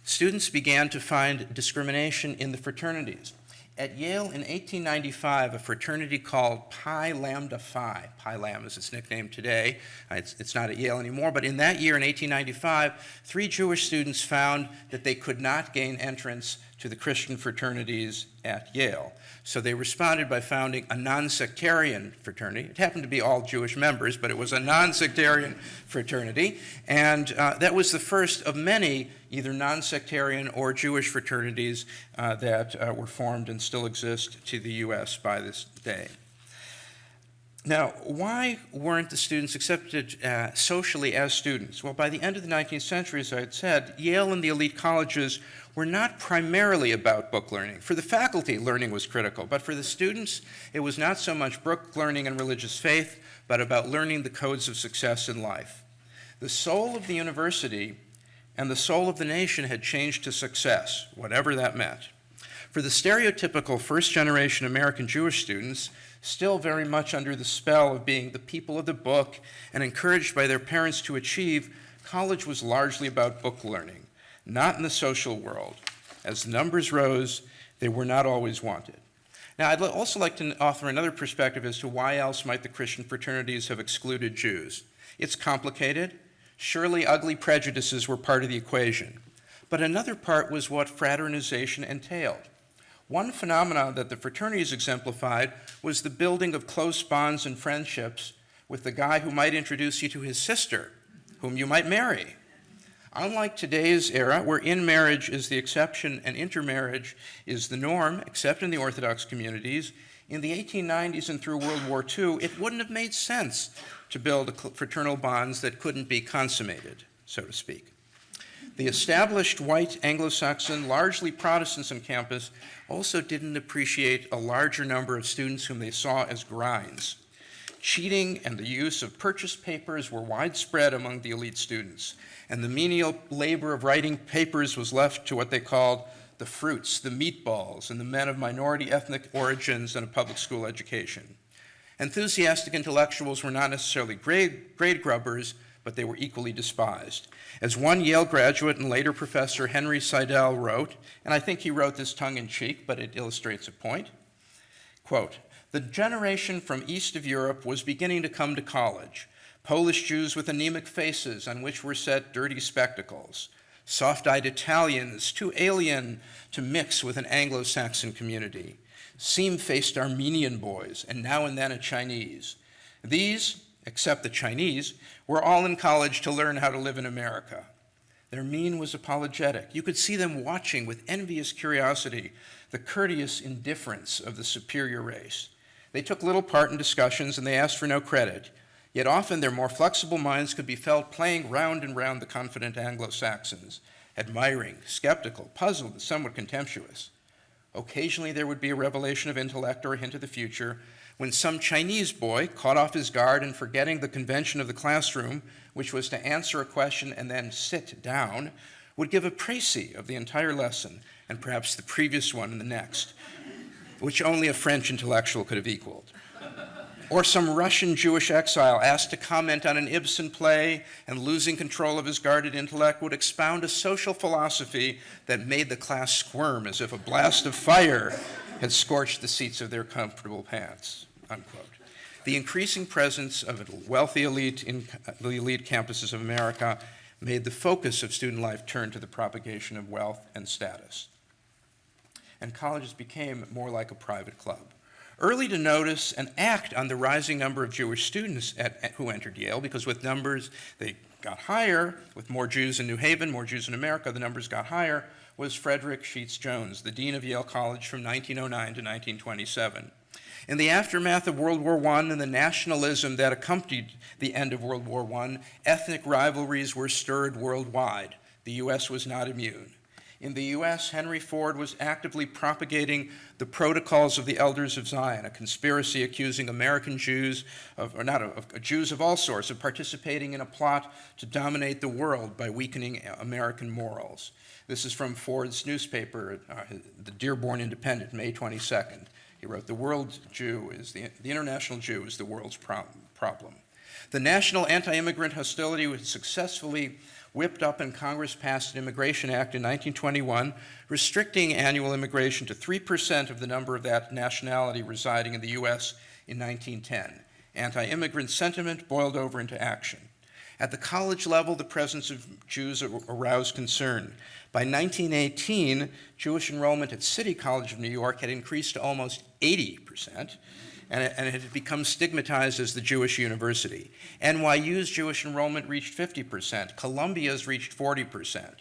Students began to find discrimination in the fraternities. At Yale in 1895, a fraternity called Pi Lambda Phi, Pi Lambda is its nickname today, it's not at Yale anymore, but in that year, in 1895, 3 Jewish students found that they could not gain entrance to the Christian fraternities at Yale. So they responded by founding a non-sectarian fraternity. It happened to be all Jewish members, but it was a non-sectarian fraternity. And that was the first of many either non-sectarian or Jewish fraternities that were formed and still exist to the U.S. by this day. Now, why weren't the students accepted socially as students? Well, by the end of the 19th century, as I had said, Yale and the elite colleges were not primarily about book learning. For the faculty, learning was critical, but for the students, it was not so much book learning and religious faith, but about learning the codes of success in life. The soul of the university and the soul of the nation had changed to success, whatever that meant. For the stereotypical first-generation American Jewish students, still very much under the spell of being the people of the book and encouraged by their parents to achieve, college was largely about book learning, not in the social world. As the numbers rose, they were not always wanted. Now, I'd also like to offer another perspective as to why else might the Christian fraternities have excluded Jews. It's complicated. Surely ugly prejudices were part of the equation. But another part was what fraternization entailed. One phenomenon that the fraternities exemplified was the building of close bonds and friendships with the guy who might introduce you to his sister, whom you might marry. Unlike today's era, where in-marriage is the exception and intermarriage is the norm, except in the Orthodox communities, in the 1890s and through World War II, it wouldn't have made sense to build fraternal bonds that couldn't be consummated, so to speak. The established white Anglo-Saxon, largely Protestants on campus, also didn't appreciate a larger number of students whom they saw as grinds. Cheating and the use of purchased papers were widespread among the elite students, and the menial labor of writing papers was left to what they called the fruits, the meatballs, and the men of minority ethnic origins and a public school education. Enthusiastic intellectuals were not necessarily grade grubbers, but they were equally despised. As one Yale graduate and later professor, Henry Seidel, wrote, and I think he wrote this tongue-in-cheek, but it illustrates a point, quote, "The generation from east of Europe was beginning to come to college, Polish Jews with anemic faces on which were set dirty spectacles, soft-eyed Italians too alien to mix with an Anglo-Saxon community, seam-faced Armenian boys, and now and then a Chinese. These, except the Chinese, were all in college to learn how to live in America. Their mien was apologetic. You could see them watching with envious curiosity the courteous indifference of the superior race. They took little part in discussions and they asked for no credit, yet often their more flexible minds could be felt playing round and round the confident Anglo-Saxons, admiring, skeptical, puzzled, and somewhat contemptuous. Occasionally there would be a revelation of intellect or a hint of the future, when some Chinese boy, caught off his guard and forgetting the convention of the classroom, which was to answer a question and then sit down, would give a précis of the entire lesson, and perhaps the previous one and the next, which only a French intellectual could have equaled. Or some Russian Jewish exile asked to comment on an Ibsen play and losing control of his guarded intellect would expound a social philosophy that made the class squirm as if a blast of fire had scorched the seats of their comfortable pants, unquote. The increasing presence of a wealthy elite in the elite campuses of America made the focus of student life turn to the propagation of wealth and status. And colleges became more like a private club. Early to notice and act on the rising number of Jewish students who entered Yale, because with numbers they got higher, with more Jews in New Haven, more Jews in America, the numbers got higher, was Frederick Sheets Jones, the dean of Yale College from 1909 to 1927. In the aftermath of World War I and the nationalism that accompanied the end of World War I, ethnic rivalries were stirred worldwide. The U.S. was not immune. In the U.S., Henry Ford was actively propagating the Protocols of the Elders of Zion, a conspiracy accusing American Jews, Jews of all sorts, of participating in a plot to dominate the world by weakening American morals. This is from Ford's newspaper, the Dearborn Independent, May 22nd. He wrote, the international Jew is the world's problem. The national anti-immigrant hostility was successfully whipped up and Congress passed an Immigration Act in 1921, restricting annual immigration to 3% of the number of that nationality residing in the U.S. in 1910. Anti-immigrant sentiment boiled over into action. At the college level, the presence of Jews aroused concern. By 1918, Jewish enrollment at City College of New York had increased to almost 80%, and it had become stigmatized as the Jewish university. NYU's Jewish enrollment reached 50%. Columbia's reached 40%.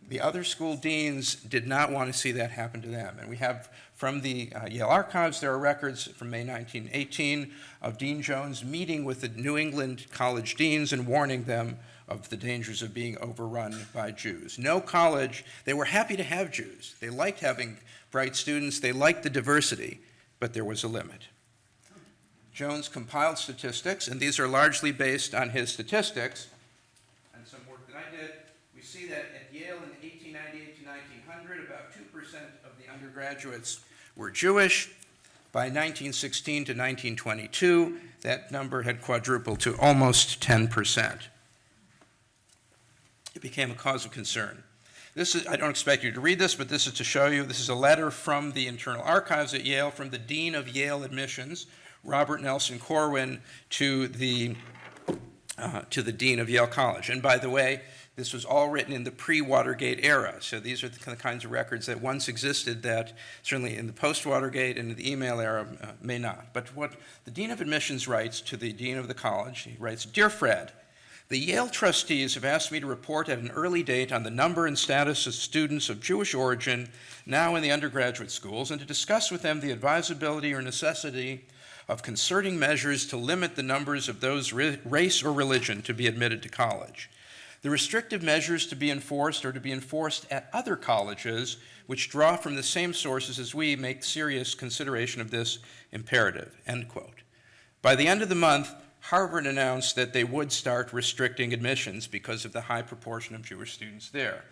The other school deans did not want to see that happen to them. And we have from the Yale archives, there are records from May 1918 of Dean Jones meeting with the New England college deans and warning them of the dangers of being overrun by Jews. No college, they were happy to have Jews. They liked having bright students, they liked the diversity, but there was a limit. Jones compiled statistics, and these are largely based on his statistics and some work that I did. We see that at Yale in 1898 to 1900, about 2% of the undergraduates were Jewish. By 1916 to 1922, that number had quadrupled to almost 10%. It became a cause of concern. This is, I don't expect you to read this, but this is to show you, this is a letter from the internal archives at Yale, from the Dean of Yale Admissions, Robert Nelson Corwin, to the Dean of Yale College. And by the way, this was all written in the pre-Watergate era, so these are the kinds of records that once existed that certainly in the post-Watergate and in the email era may not. But what the Dean of Admissions writes to the Dean of the college, he writes, "Dear Fred, the Yale trustees have asked me to report at an early date on the number and status of students of Jewish origin now in the undergraduate schools and to discuss with them the advisability or necessity of concerting measures to limit the numbers of those race or religion to be admitted to college. The restrictive measures to be enforced or to be enforced at other colleges which draw from the same sources as we make serious consideration of this imperative," end quote. By the end of the month, Harvard announced that they would start restricting admissions because of the high proportion of Jewish students there.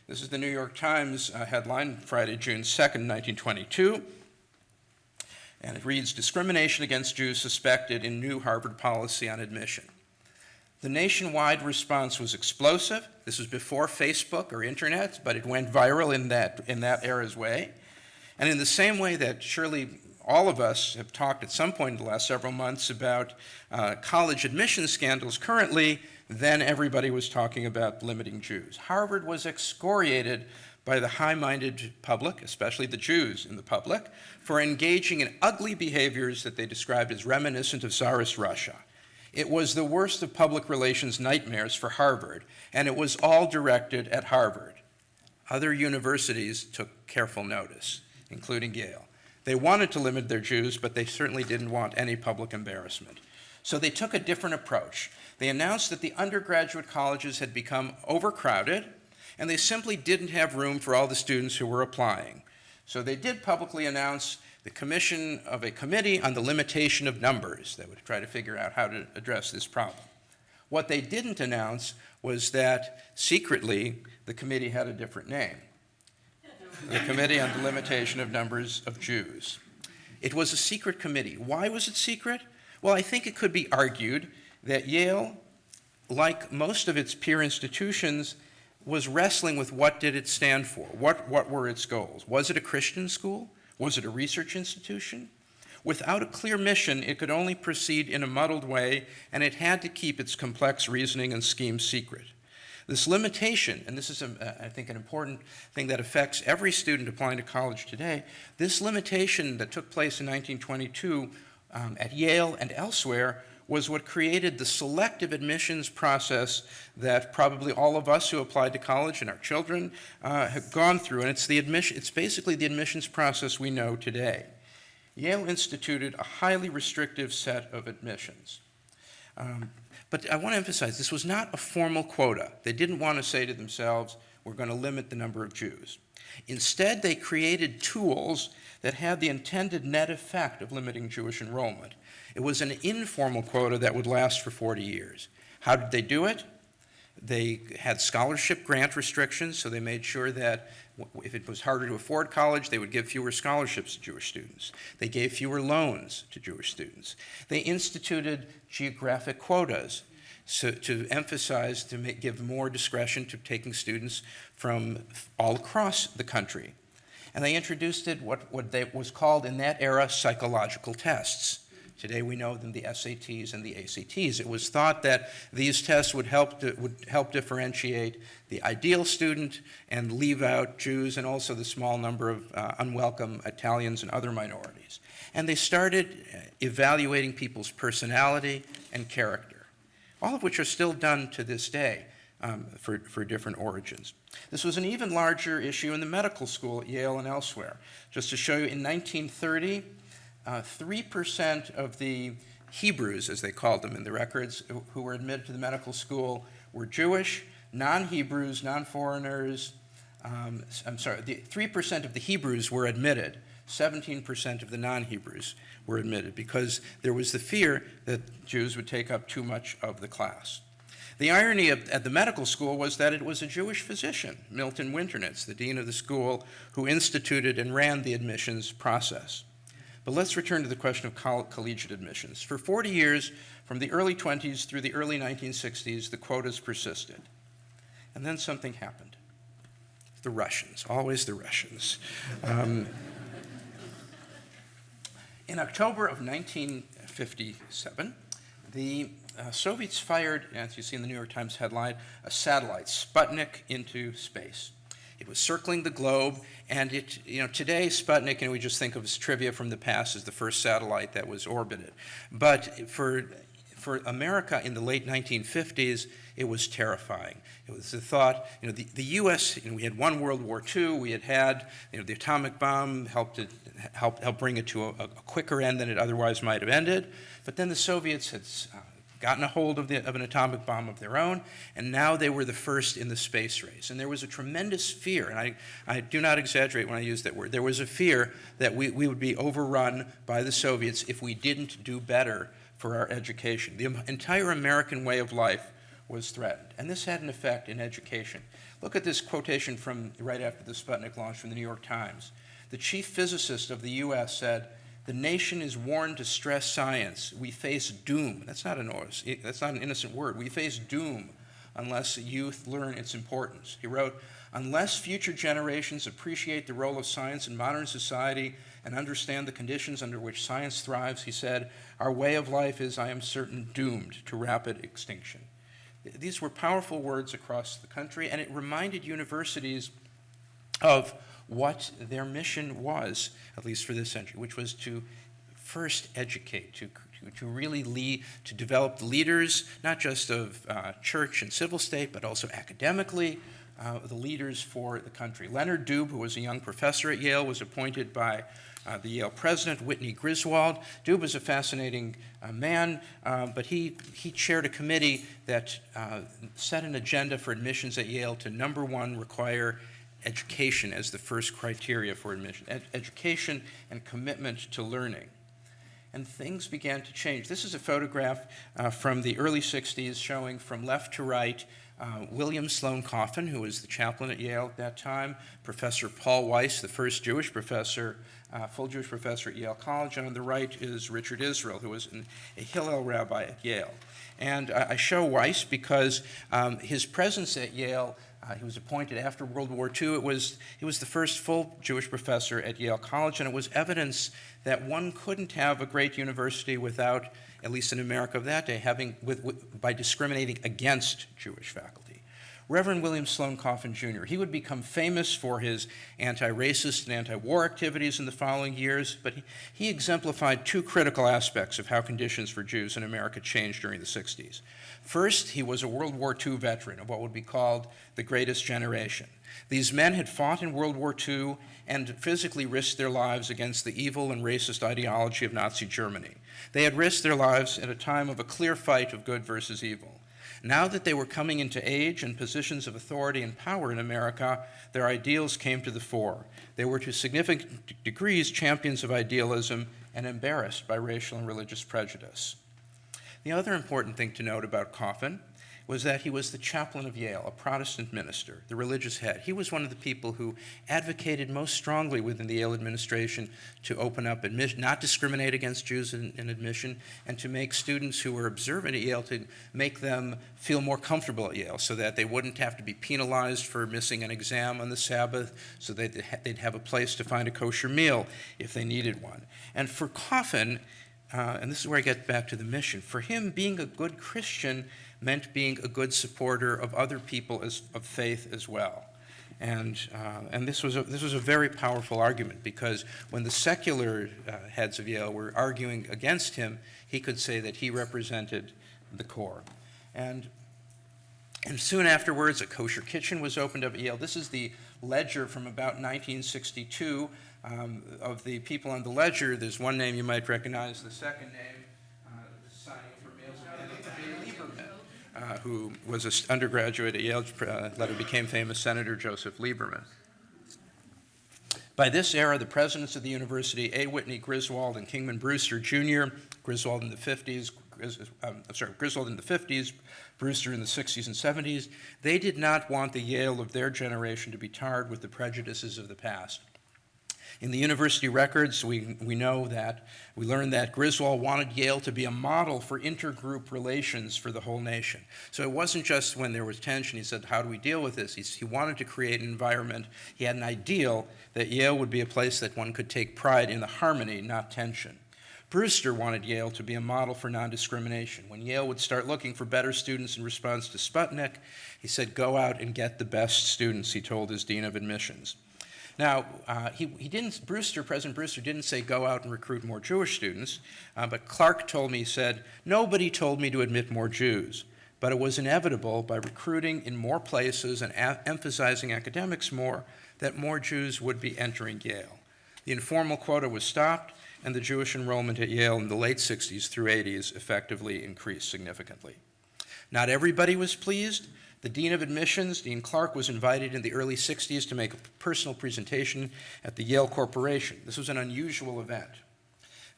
This is the New York Times headline, Friday, June 2nd, 1922. And it reads, "Discrimination against Jews suspected in new Harvard policy on admission." The nationwide response was explosive. This was before Facebook or internet, but it went viral in that era's way. And in the same way that surely all of us have talked at some point in the last several months about college admission scandals currently, then everybody was talking about limiting Jews. Harvard was excoriated by the high-minded public, especially the Jews in the public, for engaging in ugly behaviors that they described as reminiscent of Tsarist Russia. It was the worst of public relations nightmares for Harvard, and it was all directed at Harvard. Other universities took careful notice, including Yale. They wanted to limit their Jews, but they certainly didn't want any public embarrassment. So they took a different approach. They announced that the undergraduate colleges had become overcrowded, and they simply didn't have room for all the students who were applying. So they did publicly announce the commission of a committee on the limitation of numbers that would try to figure out how to address this problem. What they didn't announce was that secretly the committee had a different name. The Committee on the Limitation of Numbers of Jews. It was a secret committee. Why was it secret? Well, I think it could be argued that Yale, like most of its peer institutions, was wrestling with what did it stand for? What were its goals? Was it a Christian school? Was it a research institution? Without a clear mission, it could only proceed in a muddled way, and it had to keep its complex reasoning and schemes secret. This limitation, and this is, I think, an important thing that affects every student applying to college today, this limitation that took place in 1922 at Yale and elsewhere was what created the selective admissions process that probably all of us who applied to college and our children have gone through, and it's basically the admissions process we know today. Yale instituted a highly restrictive set of admissions. But I want to emphasize, this was not a formal quota. They didn't want to say to themselves, we're going to limit the number of Jews. Instead, they created tools that had the intended net effect of limiting Jewish enrollment. It was an informal quota that would last for 40 years. How did they do it? They had scholarship grant restrictions, so they made sure that if it was harder to afford college, they would give fewer scholarships to Jewish students. They gave fewer loans to Jewish students. They instituted geographic quotas to emphasize, to give more discretion to taking students from all across the country. And they introduced what was called in that era psychological tests. Today we know them the SATs and the ACTs. It was thought that these tests would help differentiate the ideal student and leave out Jews and also the small number of unwelcome Italians and other minorities. And they started evaluating people's personality and character, all of which are still done to this day. for different origins. This was an even larger issue in the medical school at Yale and elsewhere. Just to show you, in 1930, 3% of the Hebrews, as they called them in the records, who were admitted to the medical school were Jewish, non-Hebrews, non-foreigners. 3% of the Hebrews were admitted. 17% of the non-Hebrews were admitted because there was the fear that Jews would take up too much of the class. The irony at the medical school was that it was a Jewish physician, Milton Winternitz, the dean of the school, who instituted and ran the admissions process. But let's return to the question of collegiate admissions. For 40 years, from the early 20s through the early 1960s, the quotas persisted. And then something happened. The Russians, always the Russians. In October of 1957, the Soviets fired, as you see in the New York Times headline, a satellite, Sputnik, into space. It was circling the globe, and today Sputnik, we just think of as trivia from the past, as the first satellite that was orbited. But for America in the late 1950s, it was terrifying. It was the thought, the U.S., we had won World War II, we had the atomic bomb helped bring it to a quicker end than it otherwise might have ended. But then the Soviets had gotten a hold of an atomic bomb of their own, and now they were the first in the space race. And there was a tremendous fear, and I do not exaggerate when I use that word. There was a fear that we would be overrun by the Soviets if we didn't do better for our education. The entire American way of life was threatened, and this had an effect in education. Look at this quotation from right after the Sputnik launch from the New York Times. The chief physicist of the U.S. said, "The nation is warned to stress science. We face doom." That's not an innocent word. We face doom unless youth learn its importance. He wrote, "Unless future generations appreciate the role of science in modern society and understand the conditions under which science thrives," he said, "our way of life is, I am certain, doomed to rapid extinction." These were powerful words across the country, and it reminded universities of what their mission was, at least for this century, which was to first educate, to really lead, to develop leaders, not just of church and civil state, but also academically, the leaders for the country. Leonard Dube, who was a young professor at Yale, was appointed by the Yale president, Whitney Griswold. Dube was a fascinating man, but he chaired a committee that set an agenda for admissions at Yale to, number one, require education as the first criteria for admission, education and commitment to learning. And things began to change. This is a photograph from the early 60s showing from left to right William Sloane Coffin, who was the chaplain at Yale at that time, Professor Paul Weiss, the first Jewish professor, full Jewish professor at Yale College, and on the right is Richard Israel, who was a Hillel rabbi at Yale. And I show Weiss because his presence at Yale, he was appointed after World War II. He was the first full Jewish professor at Yale College, and it was evidence that one couldn't have a great university without, at least in America of that day, by discriminating against Jewish faculty. Reverend William Sloane Coffin Jr., he would become famous for his anti-racist and anti-war activities in the following years, but he exemplified two critical aspects of how conditions for Jews in America changed during the 60s. First, he was a World War II veteran of what would be called the Greatest Generation. These men had fought in World War II and physically risked their lives against the evil and racist ideology of Nazi Germany. They had risked their lives at a time of a clear fight of good versus evil. Now that they were coming into age and positions of authority and power in America, their ideals came to the fore. They were to significant degrees champions of idealism and embarrassed by racial and religious prejudice. The other important thing to note about Coffin was that he was the chaplain of Yale, a Protestant minister, the religious head. He was one of the people who advocated most strongly within the Yale administration to open up admission, not discriminate against Jews in admission, and to make students who were observant at Yale, to make them feel more comfortable at Yale so that they wouldn't have to be penalized for missing an exam on the Sabbath, so that they'd have a place to find a kosher meal if they needed one. And for Coffin, and this is where I get back to the mission, for him, being a good Christian meant being a good supporter of other people of faith as well. And this was a very powerful argument, because when the secular heads of Yale were arguing against him, he could say that he represented the core. And And soon afterwards, a kosher kitchen was opened up at Yale. This is the ledger from about 1962. Of the people on the ledger, there's one name you might recognize. The second name, signing for males, Lieberman, who was an undergraduate at Yale, later became famous Senator Joseph Lieberman. By this era, the presidents of the university, A. Whitney Griswold and Kingman Brewster Jr., Griswold in the 50s, Brewster in the 60s and 70s, they did not want the Yale of their generation to be tarred with the prejudices of the past. In the university records, we learned that Griswold wanted Yale to be a model for intergroup relations for the whole nation. So it wasn't just when there was tension, he said, how do we deal with this? He wanted to create an environment, he had an ideal that Yale would be a place that one could take pride in the harmony, not tension. Brewster wanted Yale to be a model for non-discrimination. When Yale would start looking for better students in response to Sputnik, he said, go out and get the best students, he told his dean of admissions. Now, President Brewster didn't say go out and recruit more Jewish students, but Clark told me, he said, nobody told me to admit more Jews, but it was inevitable by recruiting in more places and emphasizing academics more that more Jews would be entering Yale. The informal quota was stopped, and the Jewish enrollment at Yale in the late 60s through 80s effectively increased significantly. Not everybody was pleased. The dean of admissions, Dean Clark, was invited in the early 60s to make a personal presentation at the Yale Corporation. This was an unusual event.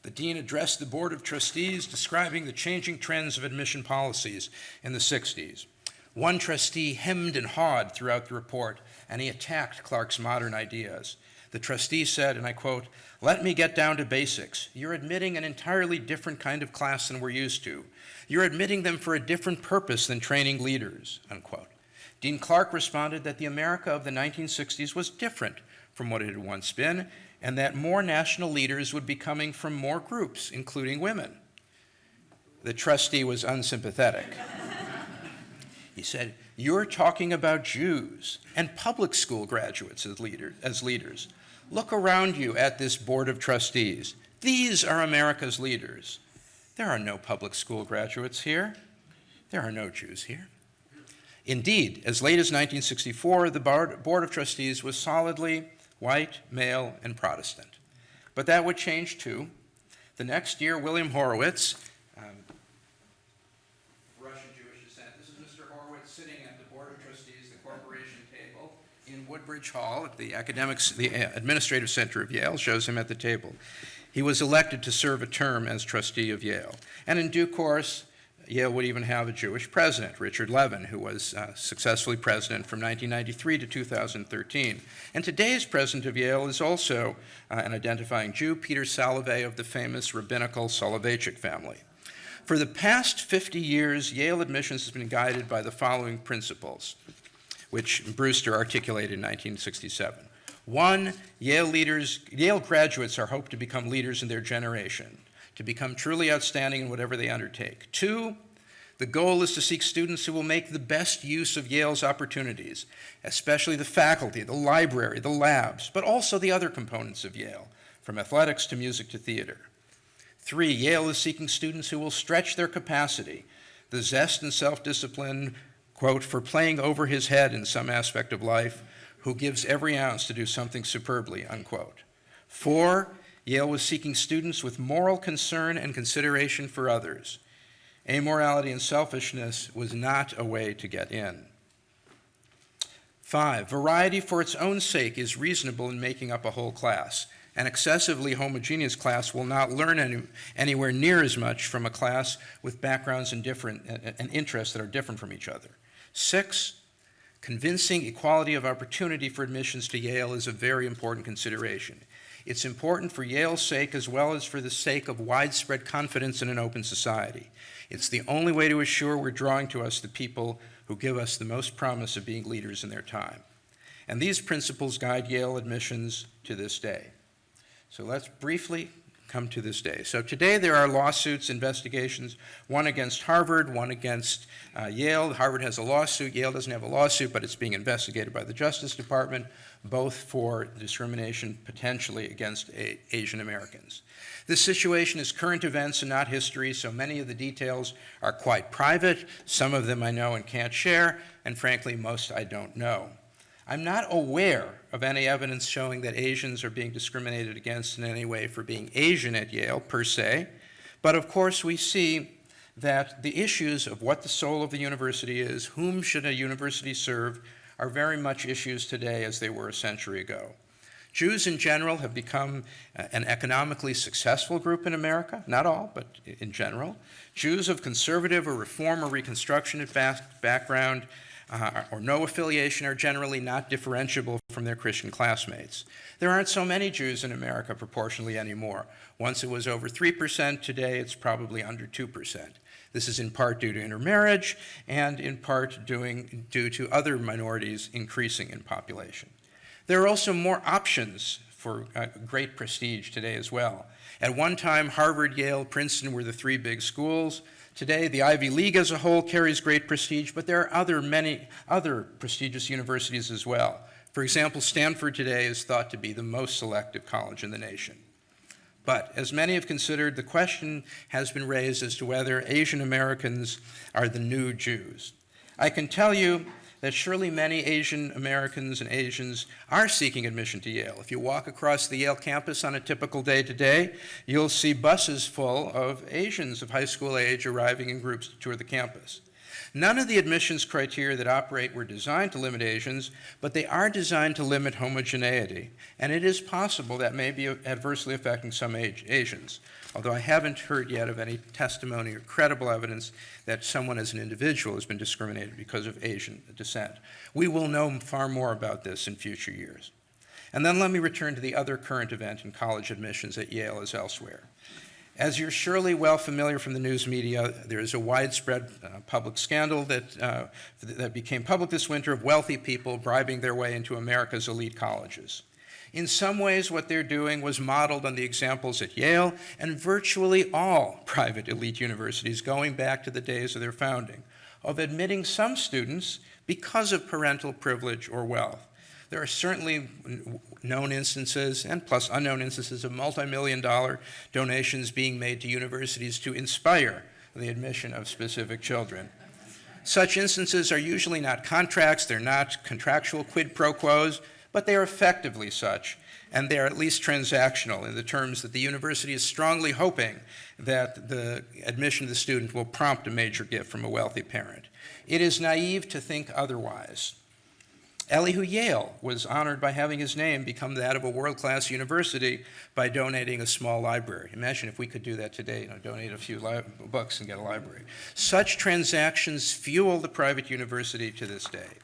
The dean addressed the board of trustees describing the changing trends of admission policies in the 60s. One trustee hemmed and hawed throughout the report, and he attacked Clark's modern ideas. The trustee said, and I quote, "Let me get down to basics. You're admitting an entirely different kind of class than we're used to. You're admitting them for a different purpose than training leaders," unquote. Dean Clark responded that the America of the 1960s was different from what it had once been, and that more national leaders would be coming from more groups, including women. The trustee was unsympathetic. He said, "You're talking about Jews and public school graduates as leaders. Look around you at this board of trustees. These are America's leaders. There are no public school graduates here. There are no Jews here." Indeed, as late as 1964, the board of trustees was solidly white, male, and Protestant. But that would change too. The next year, William Horowitz, Russian Jewish descent, this is Mr. Horowitz sitting at the board of trustees, the corporation table, in Woodbridge Hall at the administrative center of Yale, shows him at the table. He was elected to serve a term as trustee of Yale. And in due course, Yale would even have a Jewish president, Richard Levin, who was successfully president from 1993 to 2013. And today's president of Yale is also an identifying Jew, Peter Salovey of the famous rabbinical Soloveitchik family. For the past 50 years, Yale admissions has been guided by the following principles, which Brewster articulated in 1967. One, Yale graduates are hoped to become leaders in their generation, to become truly outstanding in whatever they undertake. Two, the goal is to seek students who will make the best use of Yale's opportunities, especially the faculty, the library, the labs, but also the other components of Yale, from athletics to music to theater. Three, Yale is seeking students who will stretch their capacity, the zest and self-discipline, quote, for playing over his head in some aspect of life, who gives every ounce to do something superbly, unquote. Four, Yale was seeking students with moral concern and consideration for others. Amorality and selfishness was not a way to get in. Five, variety for its own sake is reasonable in making up a whole class. An excessively homogeneous class will not learn anywhere near as much from a class with backgrounds and interests that are different from each other. Six, convincing equality of opportunity for admissions to Yale is a very important consideration. It's important for Yale's sake as well as for the sake of widespread confidence in an open society. It's the only way to assure we're drawing to us the people who give us the most promise of being leaders in their time. And these principles guide Yale admissions to this day. So let's briefly come to this day. So today there are lawsuits, investigations, one against Harvard, one against Yale. Harvard has a lawsuit, Yale doesn't have a lawsuit, but it's being investigated by the Justice Department, both for discrimination potentially against Asian Americans. This situation is current events and not history, so many of the details are quite private. Some of them I know and can't share, and frankly, most I don't know. I'm not aware of any evidence showing that Asians are being discriminated against in any way for being Asian at Yale, per se, but of course we see that the issues of what the soul of the university is, whom should a university serve, are very much issues today as they were a century ago. Jews in general have become an economically successful group in America, not all, but in general. Jews of conservative or reform or reconstructionist background or no affiliation are generally not differentiable from their Christian classmates. There aren't so many Jews in America proportionally anymore. Once it was over 3%, today it's probably under 2%. This is in part due to intermarriage and in part due to other minorities increasing in population. There are also more options for great prestige today as well. At one time, Harvard, Yale, Princeton were the three big schools. Today, the Ivy League as a whole carries great prestige, but there are many other prestigious universities as well. For example, Stanford today is thought to be the most selective college in the nation. But as many have considered, the question has been raised as to whether Asian Americans are the new Jews. I can tell you that surely many Asian Americans and Asians are seeking admission to Yale. If you walk across the Yale campus on a typical day today, you'll see buses full of Asians of high school age arriving in groups to tour the campus. None of the admissions criteria that operate were designed to limit Asians, but they are designed to limit homogeneity, and it is possible that may be adversely affecting some Asians, although I haven't heard yet of any testimony or credible evidence that someone as an individual has been discriminated because of Asian descent. We will know far more about this in future years. And then let me return to the other current event in college admissions at Yale as elsewhere. As you're surely well familiar from the news media, there is a widespread public scandal that became public this winter of wealthy people bribing their way into America's elite colleges. In some ways, what they're doing was modeled on the examples at Yale and virtually all private elite universities going back to the days of their founding, of admitting some students because of parental privilege or wealth. There are certainly known instances, and plus unknown instances, of multi-million-dollar donations being made to universities to inspire the admission of specific children. Such instances are usually not contracts, they're not contractual quid pro quos, but they are effectively such, and they are at least transactional in the terms that the university is strongly hoping that the admission of the student will prompt a major gift from a wealthy parent. It is naive to think otherwise. Elihu Yale was honored by having his name become that of a world-class university by donating a small library. Imagine if we could do that today, donate a few books and get a library. Such transactions fuel the private university to this day.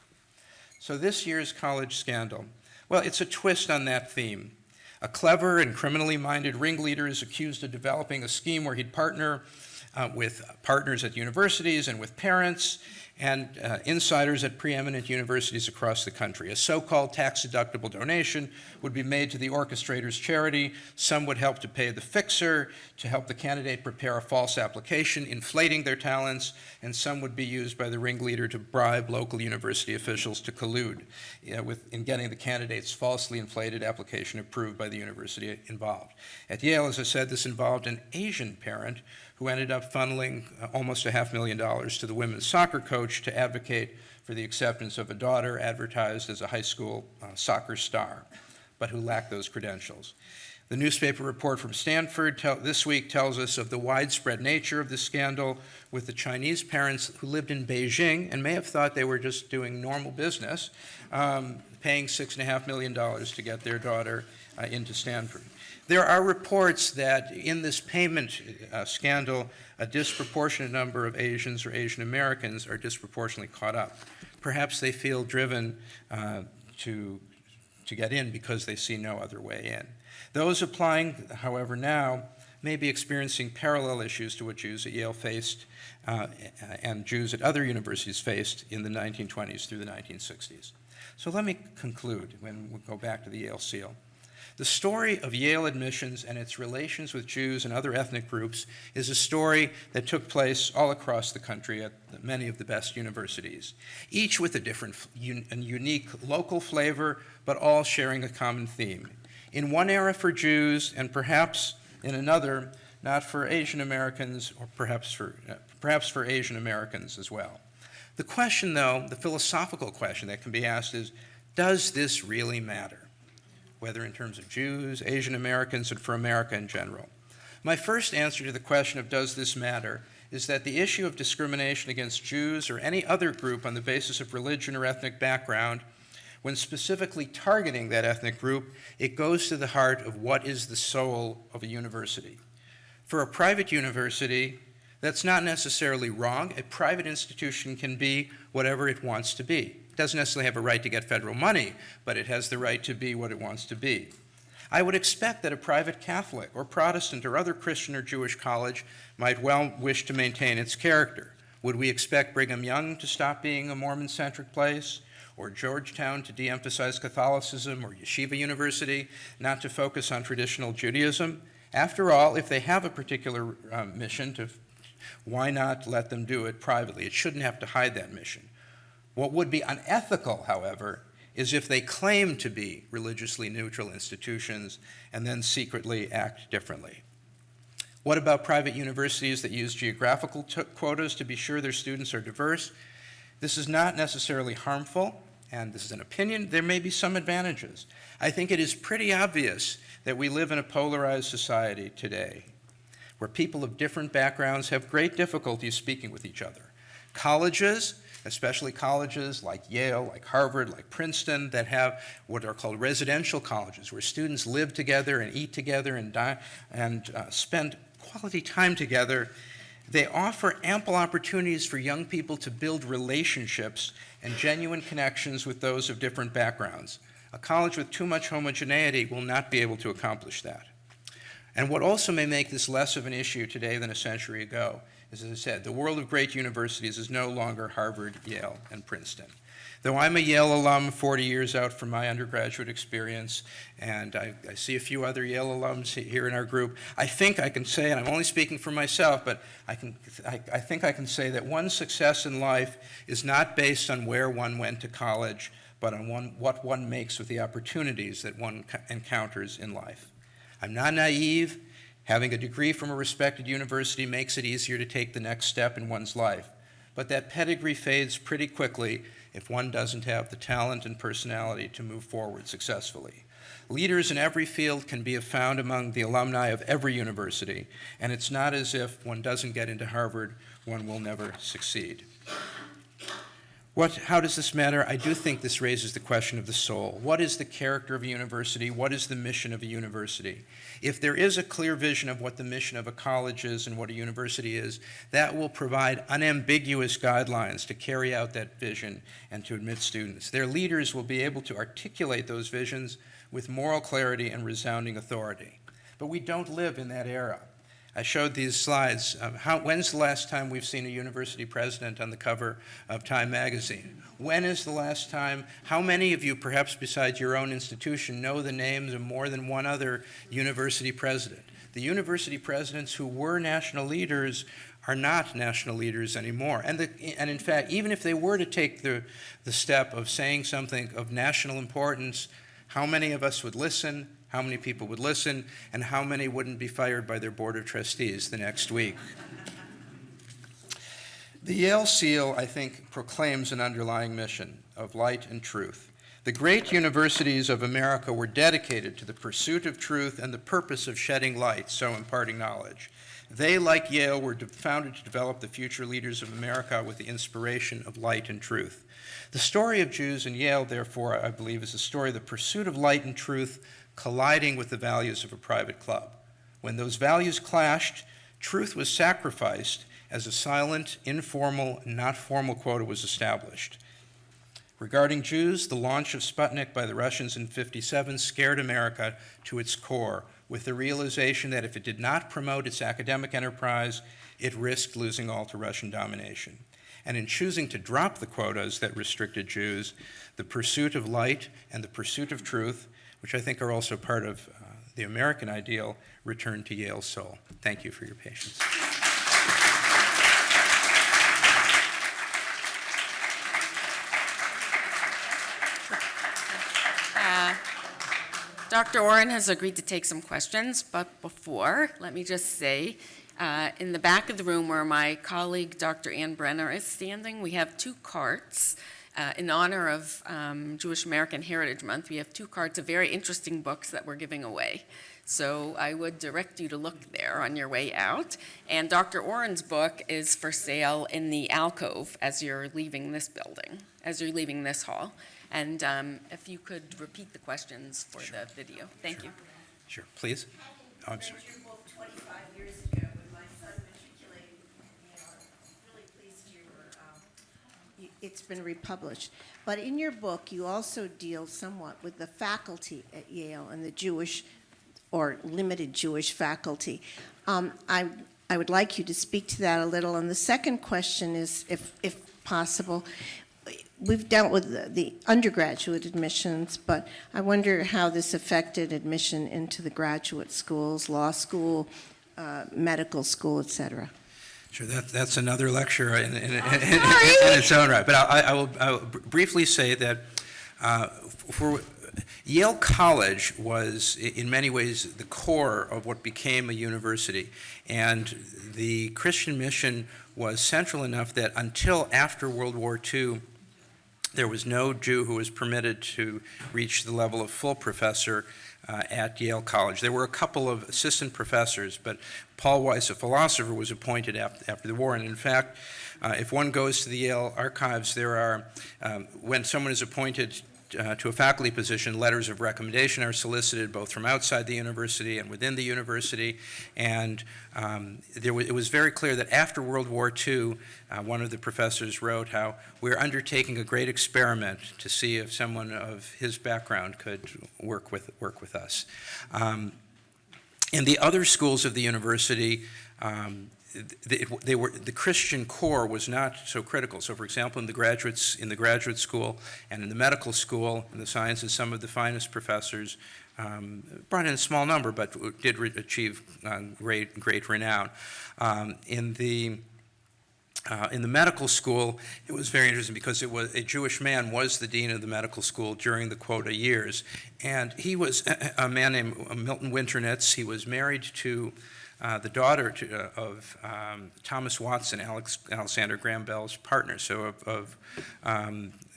So this year's college scandal, well, it's a twist on that theme. A clever and criminally minded ringleader is accused of developing a scheme where he'd partner with partners at universities and with parents and insiders at preeminent universities across the country. A so-called tax-deductible donation would be made to the orchestrator's charity. Some would help to pay the fixer, to help the candidate prepare a false application, inflating their talents, and some would be used by the ringleader to bribe local university officials to collude in getting the candidate's falsely inflated application approved by the university involved. At Yale, as I said, this involved an Asian parent who ended up funneling almost $500,000 to the women's soccer coach to advocate for the acceptance of a daughter advertised as a high school soccer star, but who lacked those credentials. The newspaper report from Stanford this week tells us of the widespread nature of this scandal with the Chinese parents who lived in Beijing and may have thought they were just doing normal business, paying $6.5 million to get their daughter into Stanford. There are reports that in this payment scandal, a disproportionate number of Asians or Asian Americans are disproportionately caught up. Perhaps they feel driven to get in because they see no other way in. Those applying, however, now may be experiencing parallel issues to what Jews at Yale faced and Jews at other universities faced in the 1920s through the 1960s. So let me conclude when we go back to the Yale seal. The story of Yale admissions and its relations with Jews and other ethnic groups is a story that took place all across the country at many of the best universities, each with a different and unique local flavor, but all sharing a common theme. In one era for Jews, and perhaps in another, not for Asian Americans, or perhaps for Asian Americans as well. The question, though, the philosophical question that can be asked is, does this really matter? Whether in terms of Jews, Asian Americans, and for America in general. My first answer to the question of does this matter is that the issue of discrimination against Jews or any other group on the basis of religion or ethnic background, when specifically targeting that ethnic group, it goes to the heart of what is the soul of a university. For a private university, that's not necessarily wrong. A private institution can be whatever it wants to be. It doesn't necessarily have a right to get federal money, but it has the right to be what it wants to be. I would expect that a private Catholic or Protestant or other Christian or Jewish college might well wish to maintain its character. Would we expect Brigham Young to stop being a Mormon-centric place, or Georgetown to de-emphasize Catholicism, or Yeshiva University not to focus on traditional Judaism? After all, if they have a particular mission, why not let them do it privately? It shouldn't have to hide that mission. What would be unethical, however, is if they claim to be religiously neutral institutions and then secretly act differently. What about private universities that use geographical quotas to be sure their students are diverse? This is not necessarily harmful, and this is an opinion. There may be some advantages. I think it is pretty obvious that we live in a polarized society today, where people of different backgrounds have great difficulty speaking with each other. Colleges, especially colleges like Yale, like Harvard, like Princeton, that have what are called residential colleges, where students live together and eat together and spend quality time together, they offer ample opportunities for young people to build relationships and genuine connections with those of different backgrounds. A college with too much homogeneity will not be able to accomplish that. And what also may make this less of an issue today than a century ago is, as I said, the world of great universities is no longer Harvard, Yale, and Princeton. Though I'm a Yale alum 40 years out from my undergraduate experience, and I see a few other Yale alums here in our group, I think I can say, and I'm only speaking for myself, but I think I can say that one's success in life is not based on where one went to college, but on what one makes with the opportunities that one encounters in life. I'm not naive. Having a degree from a respected university makes it easier to take the next step in one's life. But that pedigree fades pretty quickly if one doesn't have the talent and personality to move forward successfully. Leaders in every field can be found among the alumni of every university, and it's not as if one doesn't get into Harvard, one will never succeed. How does this matter? I do think this raises the question of the soul. What is the character of a university? What is the mission of a university? If there is a clear vision of what the mission of a college is and what a university is, that will provide unambiguous guidelines to carry out that vision and to admit students. Their leaders will be able to articulate those visions with moral clarity and resounding authority. But we don't live in that era. I showed these slides. When's the last time we've seen a university president on the cover of Time magazine? When is the last time? How many of you, perhaps besides your own institution, know the names of more than one other university president? The university presidents who were national leaders are not national leaders anymore. And in fact, even if they were to take the step of saying something of national importance, how many of us would listen? How many people would listen, and how many wouldn't be fired by their board of trustees the next week? The Yale Seal, I think, proclaims an underlying mission of light and truth. The great universities of America were dedicated to the pursuit of truth and the purpose of shedding light, so imparting knowledge. They, like Yale, were founded to develop the future leaders of America with the inspiration of light and truth. The story of Jews in Yale, therefore, I believe, is the story of the pursuit of light and truth colliding with the values of a private club. When those values clashed, truth was sacrificed as a silent, informal, not formal quota was established. Regarding Jews, the launch of Sputnik by the Russians in '57 scared America to its core, with the realization that if it did not promote its academic enterprise, it risked losing all to Russian domination. And in choosing to drop the quotas that restricted Jews, the pursuit of light and the pursuit of truth which I think are also part of the American ideal, return to Yale's soul. Thank you for your patience. Dr. Oren has agreed to take some questions, but before, let me just say, in the back of the room where my colleague, Dr. Ann Brenner, is standing, we have 2 carts. In honor of Jewish American Heritage Month, we have 2 carts of very interesting books that we're giving away. So I would direct you to look there on your way out. And Dr. Oren's book is for sale in the alcove as you're leaving this building, as you're leaving this hall. And if you could repeat the questions for the video. Thank you. Sure, please. Oh, I'm sorry. I read your book 25 years ago when my son matriculated at Yale. I'm really pleased it's been republished. But in your book, you also deal somewhat with the faculty at Yale and the Jewish or limited Jewish faculty. I would like you to speak to that a little. And the second question is, if possible, we've dealt with the undergraduate admissions, but I wonder how this affected admission into the graduate schools, law school, medical school, et cetera. Sure, that's another lecture in its own right. But I will briefly say that for Yale College was, in many ways, the core of what became a university. And the Christian mission was central enough that until after World War II, there was no Jew who was permitted to reach the level of full professor at Yale College. There were a couple of assistant professors, but Paul Weiss, a philosopher, was appointed after the war. And in fact, if one goes to the Yale archives, there are, when someone is appointed to a faculty position, letters of recommendation are solicited both from outside the university and within the university. And it was very clear that after World War II, one of the professors wrote how we're undertaking a great experiment to see if someone of his background could work with us. In the other schools of the university, the Christian core was not so critical. So, for example, in the graduate school and in the medical school, in the sciences, some of the finest professors brought in a small number, but did achieve great renown. In the medical school, it was very interesting because it was a Jewish man was the dean of the medical school during the quota years, and he was a man named Milton Winternitz. He was married to the daughter of Thomas Watson, Alexander Graham Bell's partner, so of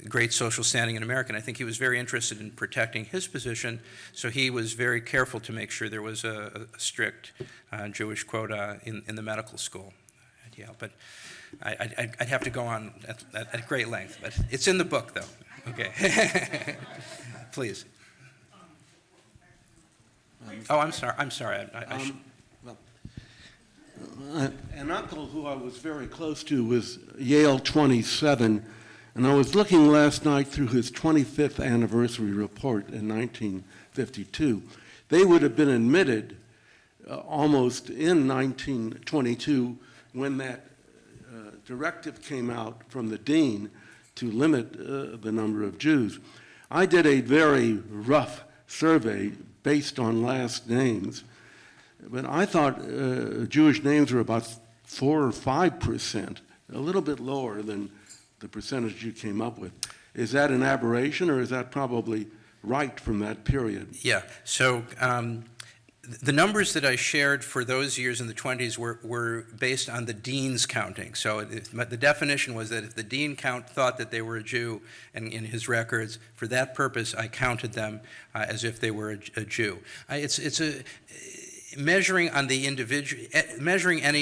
great social standing in America. And I think he was very interested in protecting his position, so he was very careful to make sure there was a strict Jewish quota in the medical school at Yale. But I'd have to go on at great length, but it's in the book, though. Okay. Please. Oh, I'm sorry. I should... An uncle who I was very close to was Yale 27, and I was looking last night through his 25th anniversary report in 1952. They would have been admitted almost in 1922 when that directive came out from the dean to limit the number of Jews. I did a very rough survey based on last names, but I thought Jewish names were about 4 or 5%, a little bit lower than the percentage you came up with. Is that an aberration, or is that probably right from that period? Yeah, so the numbers that I shared for those years in the 20s were based on the dean's counting. So the definition was that if the dean thought that they were a Jew in his records, for that purpose I counted them as if they were a Jew. Measuring any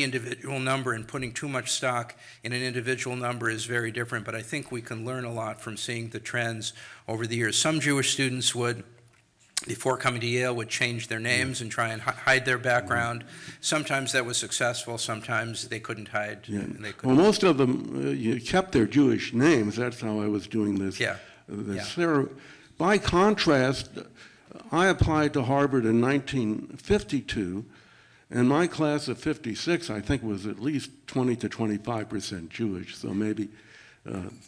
individual number and putting too much stock in an individual number is very different, but I think we can learn a lot from seeing the trends over the years. Some Jewish students would, before coming to Yale, would change their names and try and hide their background. Sometimes that was successful, sometimes they couldn't hide. Yeah. And they Well, couldn't. most of them kept their Jewish names. That's how I was doing this. Yeah. By contrast, I applied to Harvard in 1952, and my class of 56, I think, was at least 20 to 25% Jewish, so maybe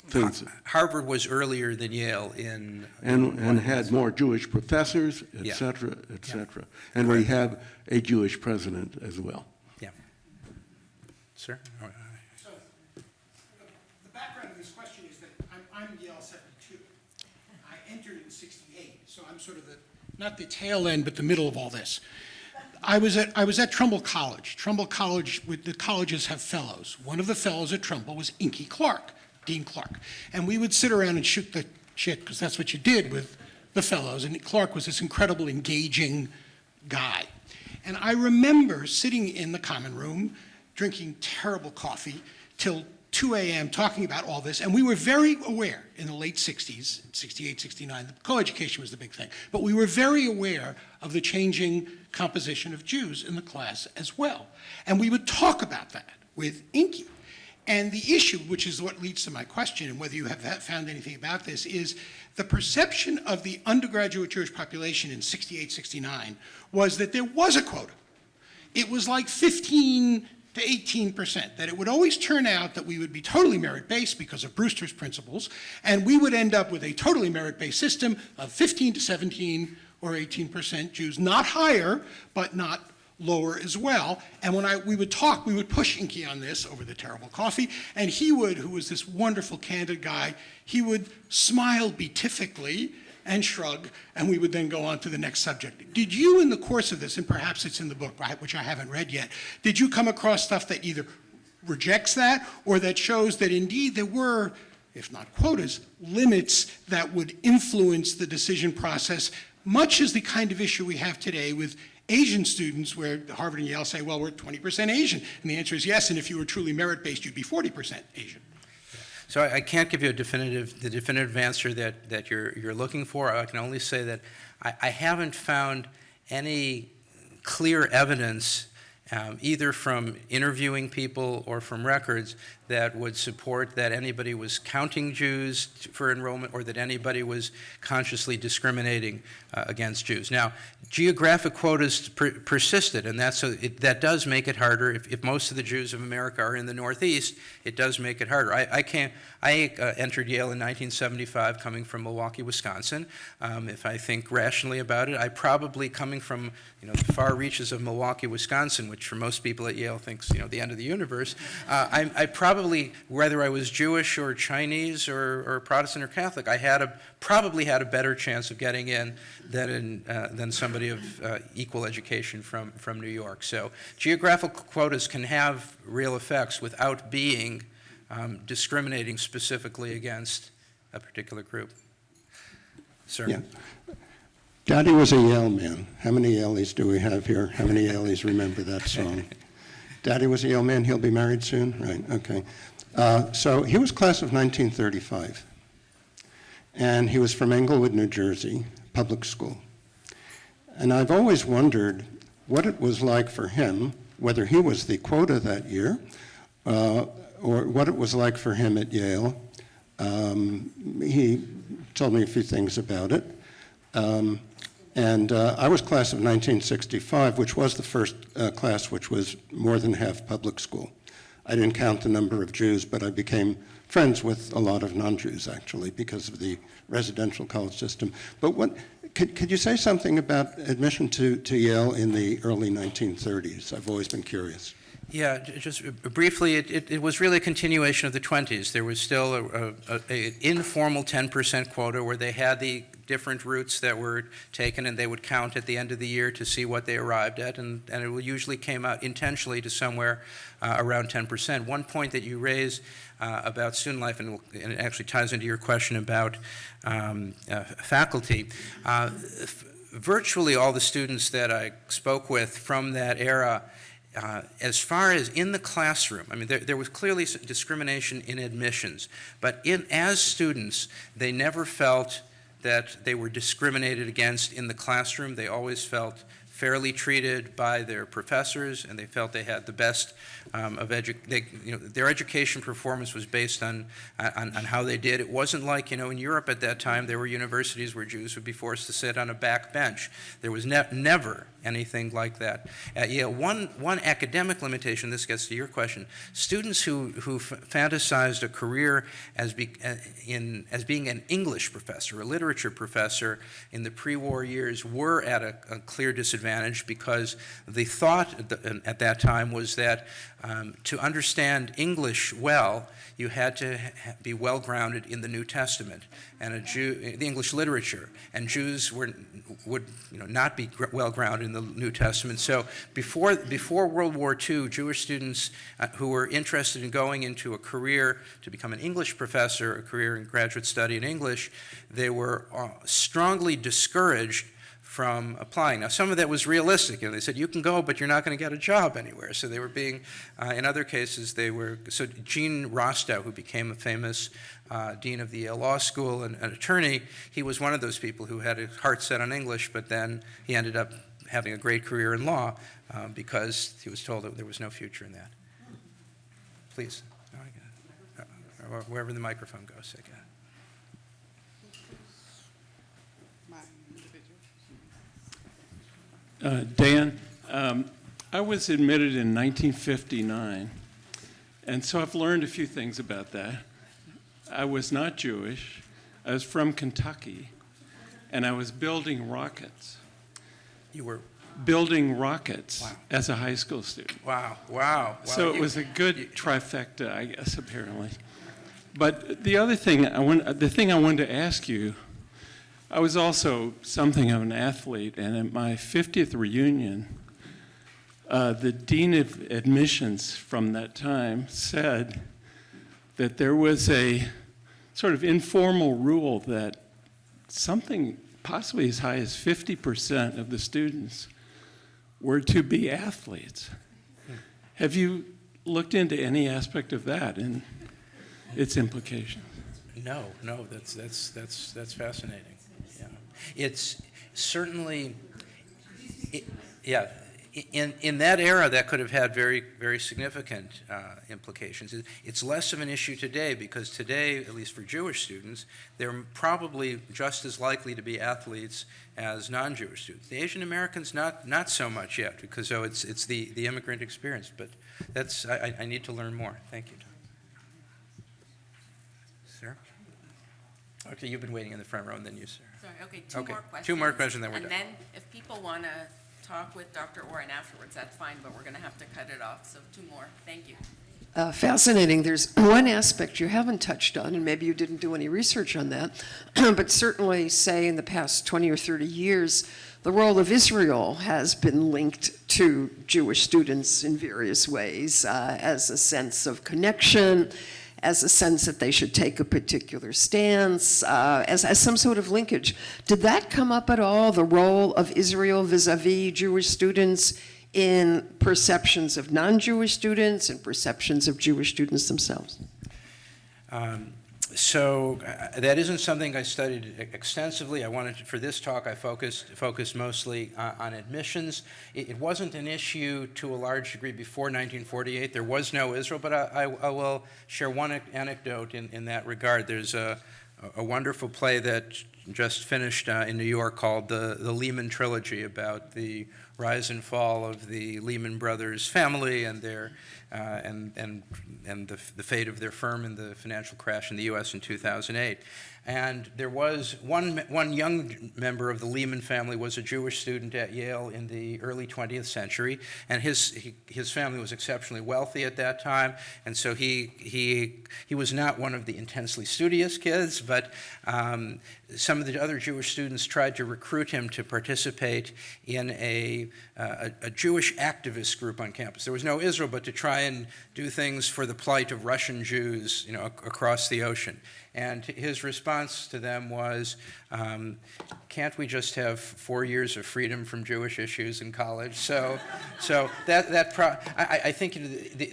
things, Harvard was earlier than Yale in. and had more Jewish professors, et Yeah. cetera, et cetera. And we have a Jewish president as well. Sir? So, the background of this question is that I'm Yale 72. I entered in 68, so I'm sort of not the tail end, but the middle of all this. I was at Trumbull College. Trumbull College, the colleges have fellows. One of the fellows at Trumbull was Inky Clark, Dean Clark. And we would sit around and shoot the shit, because that's what you did with the fellows. And Clark was this incredible, engaging guy. And I remember sitting in the common room, drinking terrible coffee till 2 a.m. talking about all this, and we were very aware in the late 60s, 68, 69, coeducation was the big thing, but we were very aware of the changing composition of Jews in the class as well. And we would talk about that with Inky. And the issue, which is what leads to my question, and whether you have found anything about this, is the perception of the undergraduate Jewish population in 68, 69 was that there was a quota. It was like 15 to 18%, that it would always turn out that we would be totally merit-based because of Brewster's principles, and we would end up with a totally merit-based system of 15 to 17 or 18% Jews, not higher, but not lower as well. And when we would talk, we would push Inky on this over the terrible coffee, and he would, who was this wonderful, candid guy, he would smile beatifically and shrug, and we would then go on to the next subject. Did you, in the course of this, and perhaps it's in the book, which I haven't read yet, did you come across stuff that either rejects that or that shows that indeed there were, if not quotas, limits that would influence the decision process, much as the kind of issue we have today with Asian students, where Harvard and Yale say, well, we're 20% Asian. And the answer is yes, and if you were truly merit-based, you'd be 40% Asian. So I can't give you the definitive answer that you're looking for. I can only say that I haven't found any clear evidence, either from interviewing people or from records, that would support that anybody was counting Jews for enrollment or that anybody was consciously discriminating against Jews. Now, geographic quotas persisted, and that does make it harder. If most of the Jews of America are in the Northeast, it does make it harder. I entered Yale in 1975, coming from Milwaukee, Wisconsin. If I think rationally about it, I probably, coming from the far reaches of Milwaukee, Wisconsin, which for most people at Yale thinks the end of the universe, I probably, whether I was Jewish or Chinese or Protestant or Catholic, I probably had a better chance of getting in than somebody of equal education from New York. So geographical quotas can have real effects without being discriminating specifically against a particular group. Sir? Yeah. Daddy was a Yale man. How many Yaleys do we have here? How many Yaleys remember that song? Daddy was a Yale man. He'll be married soon? Right, okay. So he was class of 1935. And he was from Englewood, New Jersey, public school. And I've always wondered what it was like for him, whether he was the quota that year, or what it was like for him at Yale. He told me a few things about it. And I was class of 1965, which was the first class which was more than half public school. I didn't count the number of Jews, but I became friends with a lot of non-Jews, actually, because of the residential college system. But could you say something about admission to Yale in the early 1930s? I've always been curious. Yeah, just briefly, it was really a continuation of the 20s. There was still an informal 10% quota where they had the different routes that were taken, and they would count at the end of the year to see what they arrived at, and it usually came out intentionally to somewhere around 10%. One point that you raised about student life, and it actually ties into your question about faculty, virtually all the students that I spoke with from that era, as far as in the classroom, I mean, there was clearly discrimination in admissions, but as students, they never felt that they were discriminated against in the classroom. They always felt fairly treated by their professors, and they felt they had the best their education performance was based on how they did. It wasn't like, in Europe at that time, there were universities where Jews would be forced to sit on a back bench. There was never anything like that. At Yale, one academic limitation, this gets to your question, students who fantasized a career as being an English professor, a literature professor in the pre-war years were at a clear disadvantage, because the thought at that time was that to understand English well, you had to be well-grounded in the New Testament and the English literature, and Jews would not be well-grounded in the New Testament. So before World War II, Jewish students who were interested in going into a career to become an English professor, a career in graduate study in English, they were strongly discouraged from applying. Now, some of that was realistic. They said, you can go, but you're not going to get a job anywhere. So they were being, in other cases, so Gene Rostow, who became a famous dean of the Yale Law School and an attorney, he was one of those people who had his heart set on English, but then he ended up having a great career in law because he was told that there was no future in that. Please. Or wherever the microphone goes, I guess. Dan, I was admitted in 1959, and so I've learned a few things about that. I was not Jewish. I was from Kentucky, and I was building rockets. You were building rockets Wow. as a high school student. Wow. So it was a good trifecta, I guess, apparently. But the other thing the thing I wanted to ask you, I was also something of an athlete, and at my 50th reunion, the dean of admissions from that time said that there was a sort of informal rule that something possibly as high as 50% of the students were to be athletes. Have you looked into any aspect of that and its implications? No, that's fascinating. Yeah, it's certainly, in that era, that could have had very, very significant implications. It's less of an issue today because today, at least for Jewish students, they're probably just as likely to be athletes as non-Jewish students. The Asian Americans, not so much yet, because it's the immigrant experience. But I need to learn more. Thank you. Sir? Okay, you've been waiting in the front row, and then you, sir. Sorry, okay, Okay, more questions. two more questions, then we're And done. then if people want to talk with Dr. Oren afterwards, that's fine, but we're going to have to cut it off. So 2 more. Thank you. Fascinating. There's one aspect you haven't touched on, and maybe you didn't do any research on that, but certainly, say, in the past 20 or 30 years, the role of Israel has been linked to Jewish students in various ways, as a sense of connection, as a sense that they should take a particular stance, as some sort of linkage. Did that come up at all, the role of Israel vis-a-vis Jewish students in perceptions of non-Jewish students and perceptions of Jewish students themselves? So that isn't something I studied extensively. For this talk, I focused mostly on admissions. It wasn't an issue to a large degree before 1948. There was no Israel, but I will share one anecdote in that regard. There's a wonderful play that just finished in New York called the Lehman Trilogy, about the rise and fall of the Lehman Brothers family and their and the fate of their firm in the financial crash in the U.S. in 2008. And there was one young member of the Lehman family was a Jewish student at Yale in the early 20th century, and his family was exceptionally wealthy at that time, and so he was not one of the intensely studious kids, but some of the other Jewish students tried to recruit him to participate in a Jewish activist group on campus. There was no Israel, but to try and do things for the plight of Russian Jews, across the ocean. And his response to them was, can't we just have 4 years of freedom from Jewish issues in college? I think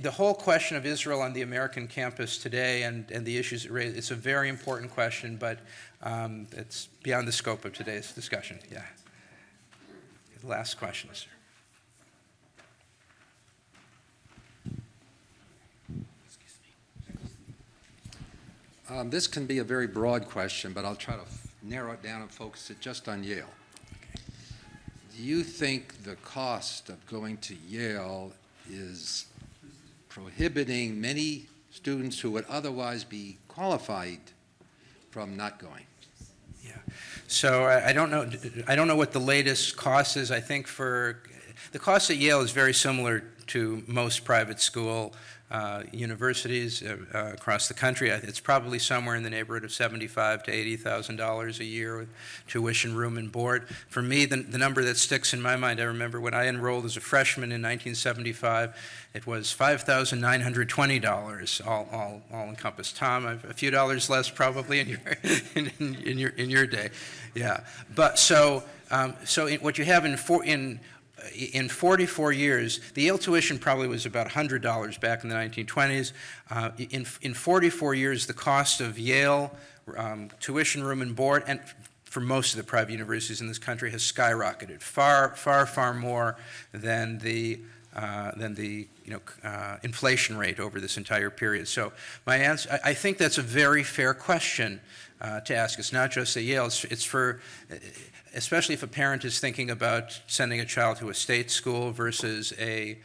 the whole question of Israel on the American campus today and the issues it raises, it's a very important question, but it's beyond the scope of today's discussion. Yeah. last question, sir. This can be a very broad question, but I'll try to narrow it down and focus it just on Yale. Do you think the cost of going to Yale is prohibiting many students who would otherwise be qualified from not going? Yeah. So I don't know what the latest cost is. I think the cost at Yale is very similar to most private school universities across the country. It's probably somewhere in the neighborhood of $75,000 to $80,000 a year with tuition, room, and board. For me, the number that sticks in my mind, I remember when I enrolled as a freshman in 1975, it was $5,920, all encompassed. Tom, a few dollars less probably in your day, yeah. But what you have in 44 years, the Yale tuition probably was about $100 back in the 1920s. In 44 years, the cost of Yale tuition, room, and board, and for most of the private universities in this country, has skyrocketed far more than the inflation rate over this entire period. So my answer, I think that's a very fair question to ask. It's not just at Yale. It's for, especially if a parent is thinking about sending a child to a state school versus a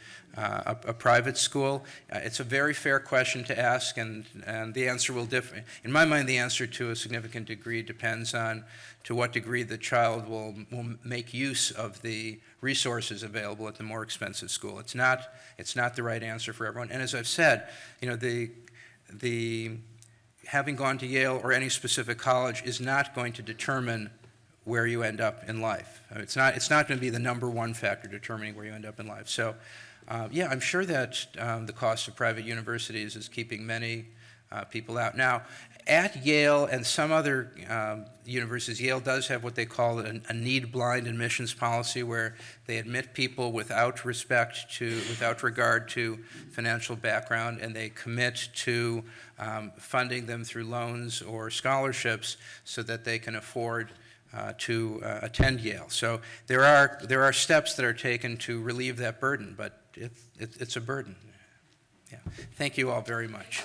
private school. It's a very fair question to ask, and the answer will differ. In my mind, the answer to a significant degree depends on to what degree the child will make use of the resources available at the more expensive school. It's not the right answer for everyone. And as I've said, the having gone to Yale or any specific college is not going to determine where you end up in life. It's not going to be the number one factor determining where you end up in life. So, yeah, I'm sure that the cost of private universities is keeping many people out. Now, at Yale and some other universities, Yale does have what they call a need-blind admissions policy, where they admit people without regard to financial background, and they commit to funding them through loans or scholarships so that they can afford to attend Yale. So there are steps that are taken to relieve that burden, but it's a burden. Yeah. Thank you all very much.